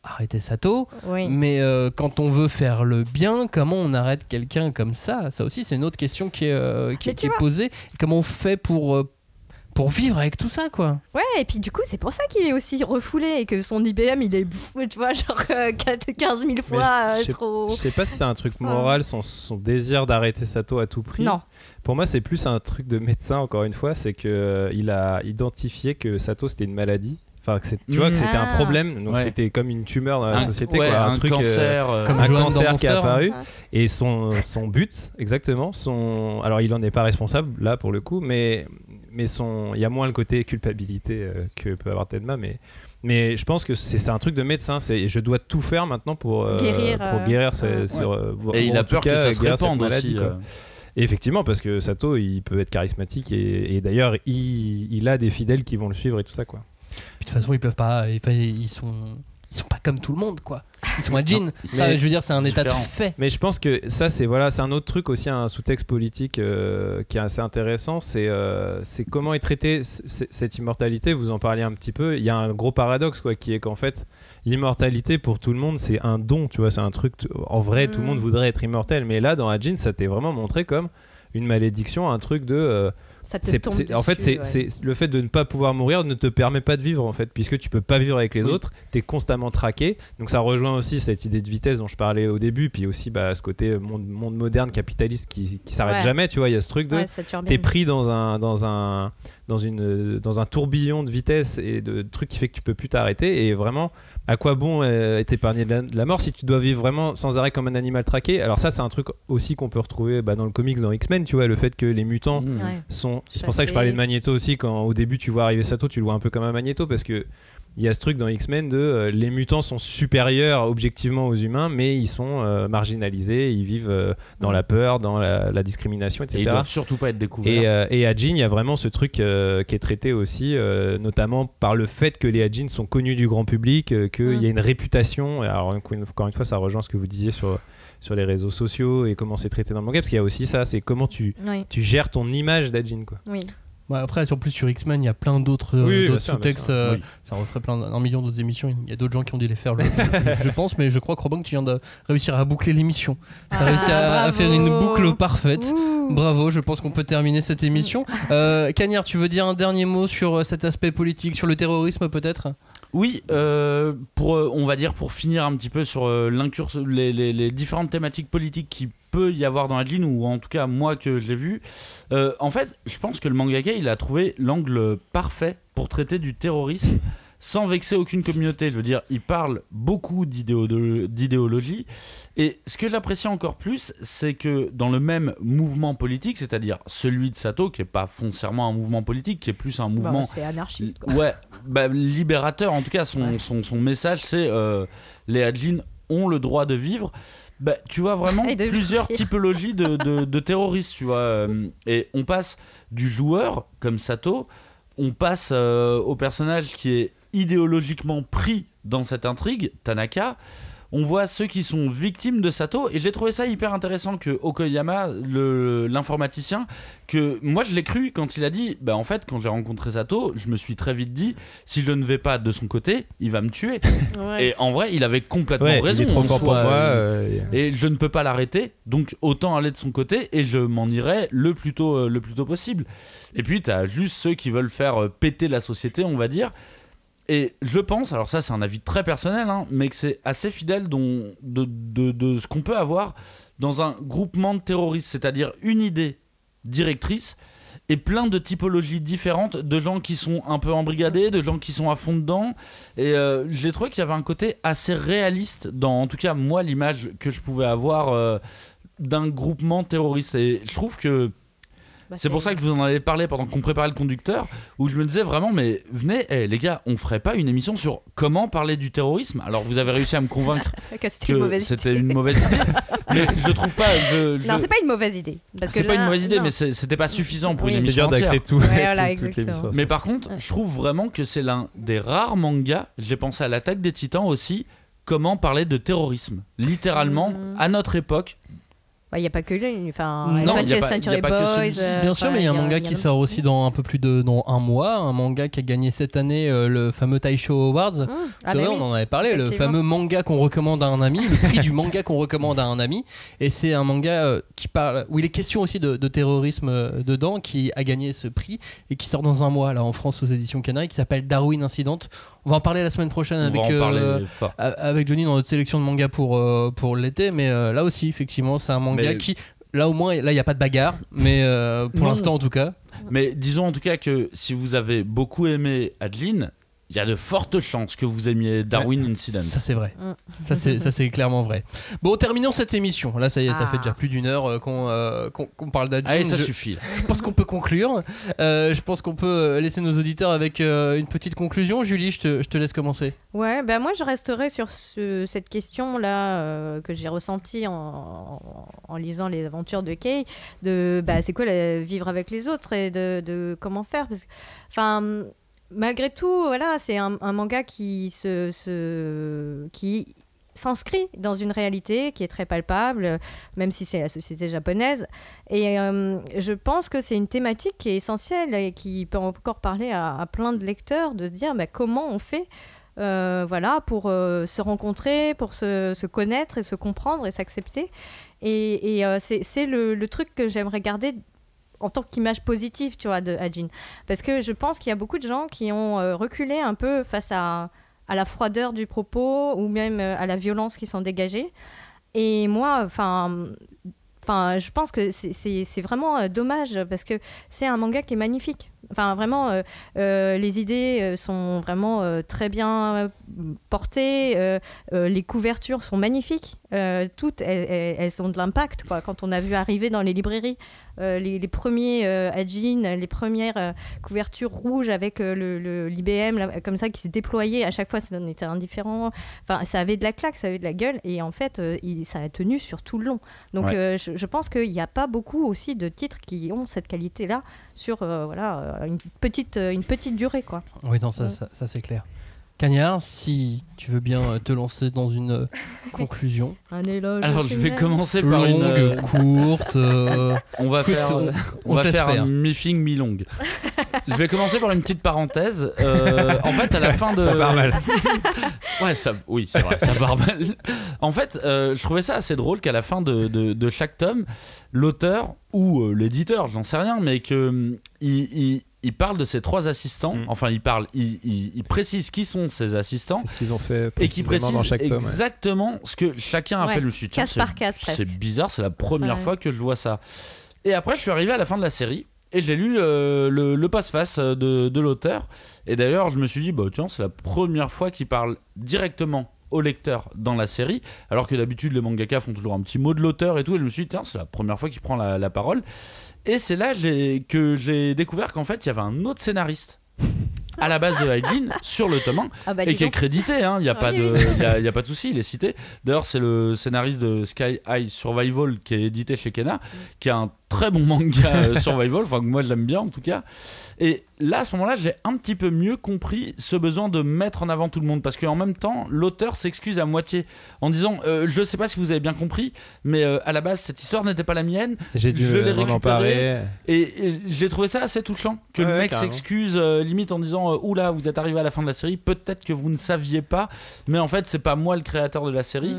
S1: arrêter Sato.
S2: Oui.
S1: Mais quand on veut faire le bien, comment on arrête quelqu'un comme ça? Ça aussi c'est une autre question qui est posée. Comment on fait pour vivre avec tout ça, quoi? Ouais,
S2: et puis du coup, c'est pour ça qu'il est aussi refoulé et que son IBM, il est bouffé, tu vois, genre 15 000 fois trop...
S3: Je sais pas si c'est un truc moral, son désir d'arrêter Sato à tout prix.
S2: Non.
S3: Pour moi, c'est plus un truc de médecin, encore une fois, c'est qu'il a identifié que Sato, c'était une maladie. Enfin, tu vois que c'était un problème, donc c'était comme une tumeur dans la société, quoi, un truc,
S4: cancer,
S1: comme
S3: un cancer qui est apparu.
S2: Ouais.
S3: Et son but, exactement, alors il en est pas responsable là pour le coup, mais il y a moins le côté culpabilité que peut avoir Tenma, mais je pense que c'est un truc de médecin. Je dois tout faire maintenant pour guérir
S4: et il a peur que ça se répande aussi.
S3: Et effectivement, parce que Sato, il peut être charismatique et d'ailleurs, il a des fidèles qui vont le suivre et tout ça, quoi.
S1: Puis de toute façon, ils peuvent pas. Ils sont pas comme tout le monde, quoi. Ils sont Hajin. Ça, je veux dire, c'est un état de fait.
S3: Mais je pense que ça, c'est un autre truc aussi, un sous-texte politique qui est assez intéressant. C'est comment est traitée cette immortalité. Vous en parliez un petit peu. Il y a un gros paradoxe, quoi, qui est qu'en fait, l'immortalité pour tout le monde, c'est un don. Tu vois, c'est un truc. En vrai, tout le monde voudrait être immortel. Mais là, dans Hajin, ça t'est vraiment montré comme une malédiction, un truc de. En fait, c'est le fait de ne pas pouvoir mourir ne te permet pas de vivre, en fait, puisque tu peux pas vivre avec les autres, t'es constamment traqué. Donc ça rejoint aussi cette idée de vitesse dont je parlais au début, puis aussi ce côté monde moderne capitaliste qui s'arrête jamais. Tu vois, il y a ce truc de t'es pris dans un tourbillon de vitesse et de trucs qui fait que tu peux plus t'arrêter. Et vraiment, à quoi bon être épargné de la mort si tu dois vivre vraiment sans arrêt comme un animal traqué? Alors ça, c'est un truc aussi qu'on peut retrouver dans le comics, dans X-Men, tu vois, le fait que les mutants sont... C'est pour ça que je parlais de Magneto aussi, quand au début tu vois arriver Sato, tu le vois un peu comme un Magneto, parce que il y a ce truc dans X-Men de les mutants sont supérieurs objectivement aux humains, mais ils sont marginalisés, ils vivent dans la peur, dans la discrimination, etc.
S4: Et ils doivent surtout pas être découverts.
S3: Et à Jean, il y a vraiment ce truc qui est traité aussi, notamment par le fait que les Hadjin sont connus du grand public, qu'il y a une réputation. Alors encore une fois, ça rejoint ce que vous disiez sur les réseaux sociaux et comment c'est traité dans le manga, parce qu'il y a aussi ça, c'est comment tu gères ton image d'Hadjin, quoi.
S2: Oui.
S1: Ouais, après, en plus sur X-Men, il y a plein d'autres sous-textes. Ça referait un million d'autres émissions. Il y a d'autres gens qui ont dû les faire, je pense, mais je crois, Krobong, tu viens de réussir à boucler l'émission. Tu as réussi à faire une boucle parfaite. Bravo, je pense qu'on peut terminer cette émission. Cagnard, tu veux dire un dernier mot sur cet aspect politique, sur le terrorisme peut-être ?
S4: Oui, on va dire pour finir un petit peu sur les différentes thématiques politiques qu'il peut y avoir dans Hajin, ou en tout cas moi que je l'ai vu. En fait, je pense que le mangaka il a trouvé l'angle parfait pour traiter du terrorisme sans vexer aucune communauté. Je veux dire, il parle beaucoup d'idéologie. Et ce que j'apprécie encore plus, c'est que dans le même mouvement politique, c'est-à-dire celui de Sato, qui n'est pas foncièrement un mouvement politique, qui est plus un mouvement...
S2: c'est anarchiste, quoi.
S4: Ouais, libérateur. En tout cas, son message, c'est les Hajin ont le droit de vivre. Tu vois vraiment plusieurs typologies de terroristes, tu vois. Et on passe du joueur, comme Sato, on passe au personnage qui est idéologiquement pris dans cette intrigue, Tanaka. On voit ceux qui sont victimes de Sato, et j'ai trouvé ça hyper intéressant que Okoyama, l'informaticien, que moi je l'ai cru quand il a dit, en fait quand j'ai rencontré Sato, je me suis très vite dit, si je ne vais pas de son côté, il va me tuer. Et en vrai, il avait complètement raison.
S3: Il est trop fort pour moi.
S4: Et je ne peux pas l'arrêter, donc autant aller de son côté, et je m'en irai le plus tôt possible. Et puis t'as juste ceux qui veulent faire péter la société, on va dire. Et je pense, alors ça c'est un avis très personnel, mais que c'est assez fidèle de ce qu'on peut avoir dans un groupement de terroristes, c'est-à-dire une idée directrice et plein de typologies différentes de gens qui sont un peu embrigadés, de gens qui sont à fond dedans. Et j'ai trouvé qu'il y avait un côté assez réaliste dans, en tout cas moi, l'image que je pouvais avoir d'un groupement terroriste. Et je trouve que c'est pour ça que je vous en avais parlé pendant qu'on préparait le conducteur, où je me disais vraiment, mais venez, les gars, on ferait pas une émission sur comment parler du terrorisme. Alors vous avez réussi à me convaincre que c'était une mauvaise idée, mais je trouve pas.
S2: Non, c'est pas une mauvaise idée.
S4: C'est pas une mauvaise idée, mais c'était pas suffisant pour une émission entière.
S3: D'accès tout.
S2: Voilà, exactement.
S4: Mais par contre, je trouve vraiment que c'est l'un des rares mangas. J'ai pensé à l'Attaque des Titans aussi. Comment parler de terrorisme, littéralement à notre époque.
S2: Il n'y a pas que lui, enfin,
S4: non, il n'y a pas que
S2: Boys,
S1: bien sûr, mais il y a un manga qui sort aussi dans un peu plus dans un mois, un manga qui a gagné cette année le fameux Taisho Awards. C'est vrai, on en avait parlé, le fameux manga qu'on recommande à un ami, le prix du manga qu'on recommande à un ami, et c'est un manga qui parle, où il est question aussi de terrorisme dedans, qui a gagné ce prix et qui sort dans un mois là en France aux éditions Canaries, qui s'appelle Darwin Incident. On va en parler la semaine prochaine avec Johnny dans notre sélection de mangas pour l'été, mais là aussi effectivement c'est un manga qui, là au moins, là il n'y a pas de bagarre, mais pour l'instant en tout cas.
S4: Mais disons en tout cas que si vous avez beaucoup aimé Adeline, il y a de fortes chances que vous aimiez Darwin Incident.
S1: Ça c'est vrai. Ça c'est clairement vrai. Bon, terminons cette émission. Là ça y est, ça fait déjà plus d'une heure qu'on parle d'Adjin.
S4: Allez, ça suffit.
S1: Je pense qu'on peut conclure. Je pense qu'on peut laisser nos auditeurs avec une petite conclusion. Julie, je te laisse commencer.
S2: Ouais, moi je resterai sur cette question là que j'ai ressentie en lisant les aventures de Kei, de c'est quoi vivre avec les autres et de comment faire, parce que enfin malgré tout, voilà, c'est un manga qui s'inscrit dans une réalité qui est très palpable, même si c'est la société japonaise. Et je pense que c'est une thématique qui est essentielle et qui peut encore parler à plein de lecteurs, de se dire comment on fait pour se rencontrer, pour se connaître et se comprendre et s'accepter. Et c'est le truc que j'aimerais garder en tant qu'image positive, tu vois, de Hajin. Parce que je pense qu'il y a beaucoup de gens qui ont reculé un peu face à la froideur du propos ou même à la violence qui s'en dégageait. Et moi, je pense que c'est vraiment dommage parce que c'est un manga qui est magnifique. Enfin, vraiment, les idées sont vraiment très bien portées. Les couvertures sont magnifiques. Toutes, elles ont de l'impact, quoi. Quand on a vu arriver dans les librairies les premiers Ajin, les premières couvertures rouges avec l'IBM là, comme ça qui s'est déployé à chaque fois, ça en était indifférent. Enfin, ça avait de la claque, ça avait de la gueule, et en fait, ça a tenu sur tout le long. Donc, je pense qu'il n'y a pas beaucoup aussi de titres qui ont cette qualité-là sur une petite durée, quoi.
S1: Oui, non, ça c'est clair. Cagnard, si tu veux bien te lancer dans une conclusion.
S2: Un éloge.
S4: Alors, je vais commencer par
S1: longue, courte.
S4: On va faire mi-fing, mi-longue. Je vais commencer par une petite parenthèse. En fait, à la fin de.
S3: Ça part mal.
S4: Ouais, oui, c'est vrai, ça part mal. En fait, je trouvais ça assez drôle qu'à la fin de chaque tome, l'auteur ou l'éditeur, j'en sais rien, mais que il parle de ses 3 assistants. Enfin, il précise qui sont ses assistants.
S3: Ce qu'ils ont fait
S4: et qui précise
S3: dans chaque tome,
S4: exactement ce que chacun a fait. Le soutien.
S2: Case par case,
S4: c'est bizarre, c'est la première fois que je vois ça. Et après, je suis arrivé à la fin de la série et j'ai lu le passe-face de l'auteur. Et d'ailleurs, je me suis dit, bah tiens, c'est la première fois qu'il parle directement au lecteur dans la série, alors que d'habitude les mangaka font toujours un petit mot de l'auteur et tout. Et je me suis dit, tiens, c'est la première fois qu'il prend la parole. Et c'est là que j'ai découvert qu'en fait il y avait un autre scénariste à la base de Ajin sur le tome 1 et qui est crédité, hein, il n'y a, pas de souci, il est cité. D'ailleurs, c'est le scénariste de Sky High Survival qui est édité chez Kena, qui a un très bon manga survival, enfin que moi je l'aime bien en tout cas. Et là, à ce moment-là, j'ai un petit peu mieux compris ce besoin de mettre en avant tout le monde, parce qu'en même temps, l'auteur s'excuse à moitié en disant je ne sais pas si vous avez bien compris, mais à la base, cette histoire n'était pas la mienne.
S3: J'ai dû en parler.
S4: Et j'ai trouvé ça assez touchant que le mec s'excuse limite en disant oula, vous êtes arrivé à la fin de la série, peut-être que vous ne saviez pas, mais en fait, c'est pas moi le créateur de la série.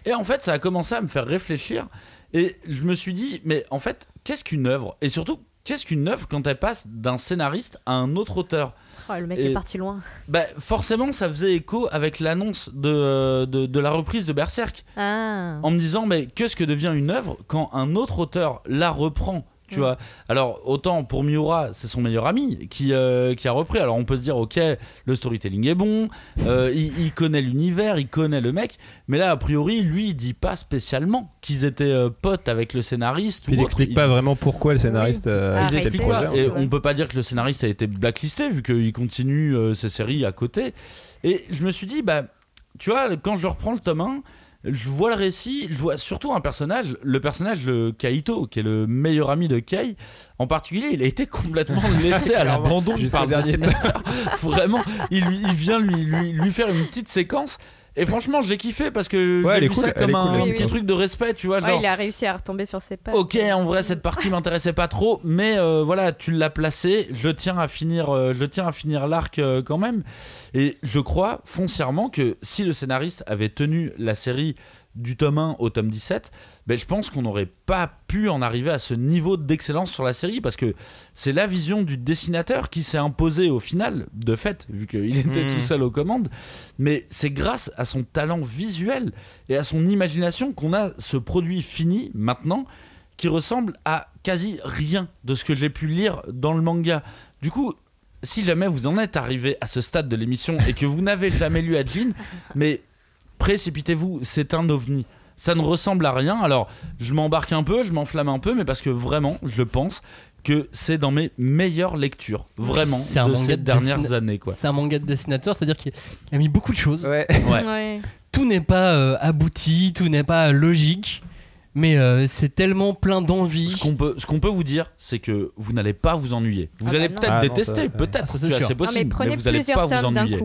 S4: Et en fait, ça a commencé à me faire réfléchir. Et je me suis dit, mais en fait, qu'est-ce qu'une œuvre ? Et surtout, qu'est-ce qu'une œuvre quand elle passe d'un scénariste à un autre auteur ?
S2: Le mec est parti loin.
S4: Bah, forcément, ça faisait écho avec l'annonce de la reprise de Berserk. En me disant, mais qu'est-ce que devient une œuvre quand un autre auteur la reprend ? Tu vois, alors autant pour Miura, c'est son meilleur ami qui a repris. Alors on peut se dire, ok, le storytelling est bon, il connaît l'univers, il connaît le mec, mais là a priori, lui, il dit pas spécialement qu'ils étaient potes avec le scénariste.
S3: Il n'explique pas vraiment pourquoi le scénariste
S4: ils expliquent pas. Et on peut pas dire que le scénariste a été blacklisté vu qu'il continue ses séries à côté. Et je me suis dit, bah, tu vois, quand je reprends le tome 1, je vois le récit, je vois surtout un personnage, le personnage de Kaito, qui est le meilleur ami de Kei. En particulier, il a été complètement laissé à l'abandon par le dessinateur. Vraiment, il vient lui faire une petite séquence. Et franchement, j'ai kiffé parce que j'ai vu ça comme un petit truc de respect, tu vois. Genre,
S2: il a réussi à retomber sur ses pattes.
S4: Ok, en vrai, cette partie m'intéressait pas trop, mais voilà, tu l'as placé. Je tiens à finir l'arc quand même. Et je crois foncièrement que si le scénariste avait tenu la série du tome 1 au tome 17, je pense qu'on n'aurait pas pu en arriver à ce niveau d'excellence sur la série, parce que c'est la vision du dessinateur qui s'est imposée au final, de fait, vu qu'il était tout seul aux commandes. Mais c'est grâce à son talent visuel et à son imagination qu'on a ce produit fini maintenant, qui ressemble à quasi rien de ce que j'ai pu lire dans le manga. Du coup, si jamais vous en êtes arrivé à ce stade de l'émission et que vous n'avez jamais lu Ajin, mais précipitez-vous, c'est un ovni. Ça ne ressemble à rien. Alors, je m'embarque un peu, je m'enflamme un peu, mais parce que vraiment, je pense que c'est dans mes meilleures lectures, vraiment, de ces dernières années, quoi.
S1: C'est un manga de dessinateur, c'est-à-dire qu'il a mis beaucoup de choses.
S3: Ouais.
S1: Tout n'est pas abouti, tout n'est pas logique. Mais c'est tellement plein d'envie.
S4: Ce qu'on peut vous dire, c'est que vous n'allez pas vous ennuyer. Vous allez peut-être détester, peut-être, c'est possible, mais vous n'allez pas vous ennuyer.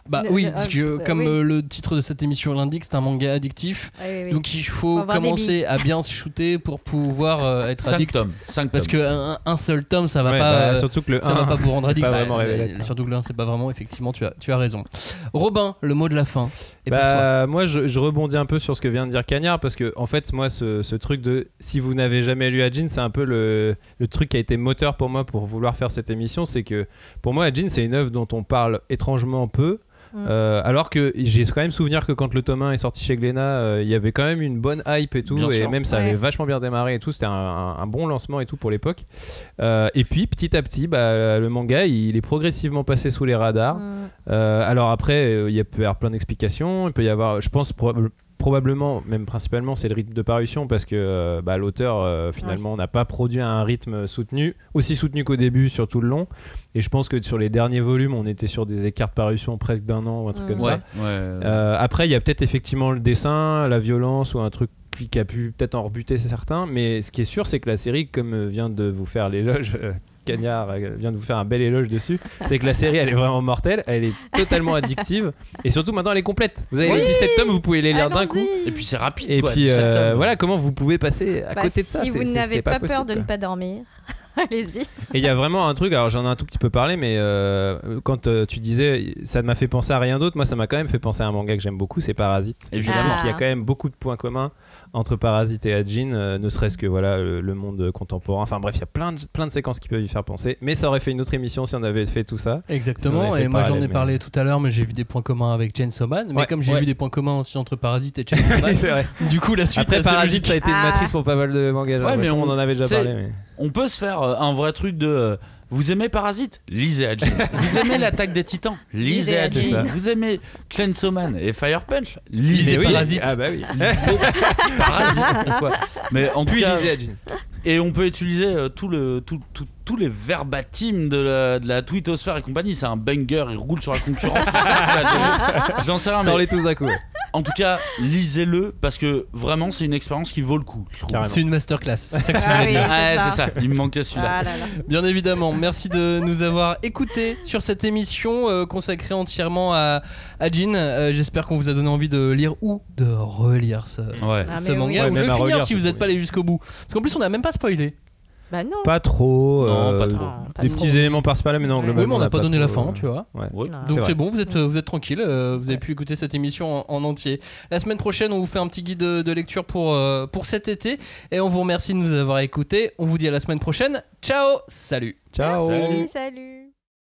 S1: Bah oui, parce que comme le titre de cette émission l'indique, c'est un manga addictif. Oui. Donc il faut commencer à bien se shooter pour pouvoir être addict.
S4: 5 tomes.
S1: Parce qu'un seul tome, ça va pas.
S3: Surtout que le
S1: ça
S3: 1
S1: va pas vous rendre addict.
S3: Surtout
S1: que le 1, c'est pas vraiment. Effectivement, tu as raison. Robin, le mot de la fin. Et pour toi.
S3: Moi, je rebondis un peu sur ce que vient de dire Cagnard, parce que en fait, moi, ce truc de si vous n'avez jamais lu Ajin, c'est un peu le truc qui a été moteur pour moi pour vouloir faire cette émission. C'est que pour moi, Ajin, c'est une œuvre dont on parle étrangement peu. Alors que j'ai quand même souvenir que quand le tome 1 est sorti chez Glénat, il y avait quand même une bonne hype et tout, bien et sûr. Même ça avait vachement bien démarré et tout, c'était un bon lancement et tout pour l'époque. Et puis petit à petit, le manga il est progressivement passé sous les radars. Alors après, il peut y avoir plein d'explications, il peut y avoir, je pense probablement, même principalement, c'est le rythme de parution parce que l'auteur finalement n'a pas produit à un rythme aussi soutenu qu'au début sur tout le long. Et je pense que sur les derniers volumes, on était sur des écarts de parution presque d'un an ou un truc comme ça. Après, il y a peut-être effectivement le dessin, la violence ou un truc qui a pu peut-être en rebuter certains. Mais ce qui est sûr, c'est que la série, comme vient de vous faire l'éloge... Cagnard vient de vous faire un bel éloge dessus, c'est que la série elle est vraiment mortelle, elle est totalement addictive et surtout maintenant elle est complète. Vous avez les 17 tomes, vous pouvez les lire d'un coup
S4: et puis c'est rapide
S3: et puis voilà comment vous pouvez passer à côté de ça.
S2: Si vous n'avez pas peur de ne pas dormir, allez-y.
S3: Et il y a vraiment un truc, alors j'en ai un tout petit peu parlé, mais quand tu disais ça m'a fait penser à rien d'autre, moi ça m'a quand même fait penser à un manga que j'aime beaucoup, c'est Parasite. Et je trouve qu'il y a quand même beaucoup de points communs entre Parasite et Hajin, ne serait-ce que le monde contemporain. Enfin bref, il y a plein de séquences qui peuvent y faire penser. Mais ça aurait fait une autre émission si on avait fait tout ça.
S1: Exactement. Et moi j'en ai parlé tout à l'heure, mais j'ai vu des points communs avec Chainsaw Man. Mais comme j'ai vu des points communs aussi entre Parasite et Chainsaw Man,
S3: c'est vrai.
S1: Du coup la suite.
S3: Après Parasite, ça a été une matrice pour pas mal de mangas.
S4: Mais
S3: on en avait déjà parlé. Mais...
S4: On peut se faire un vrai truc de. Vous aimez Parasite ? Lisez Hajin. Vous aimez l'Attaque des Titans ? Lisez Hajin. Vous aimez Chainsaw Man et Fire Punch ? Lisez Parasite.
S3: Ah bah oui.
S4: Lisez Parasite. Pourquoi ? Mais en tout cas,
S3: lisez Hajin.
S4: Et on peut utiliser tous les verbatims de la twittosphère et compagnie. C'est un banger, il roule sur la concurrence. J'en sais rien, mais...
S3: Ça, on est tous d'un coup.
S4: En tout cas, lisez-le parce que vraiment, c'est une expérience qui vaut le coup.
S1: C'est une masterclass. C'est ça que tu voulais dire.
S4: C'est ça. Il me manquait celui-là.
S1: Bien évidemment. Merci de nous avoir écoutés sur cette émission consacrée entièrement à Hajin. J'espère qu'on vous a donné envie de lire ou de relire ce manga ou de le finir si vous n'êtes pas allé jusqu'au bout. Parce qu'en plus, on n'a même pas spoilé.
S2: Bah non.
S3: Pas trop.
S4: Non, pas trop.
S3: Des petits éléments par-ci par-là, mais non, globalement.
S1: Oui, mais on n'a pas donné la fin, tu vois.
S3: Ouais.
S1: Donc c'est bon, vous êtes tranquille. Vous avez pu écouter cette émission en entier. La semaine prochaine, on vous fait un petit guide de lecture pour cet été. Et on vous remercie de nous avoir écoutés. On vous dit à la semaine prochaine. Ciao. Salut.
S3: Ciao.
S2: Salut.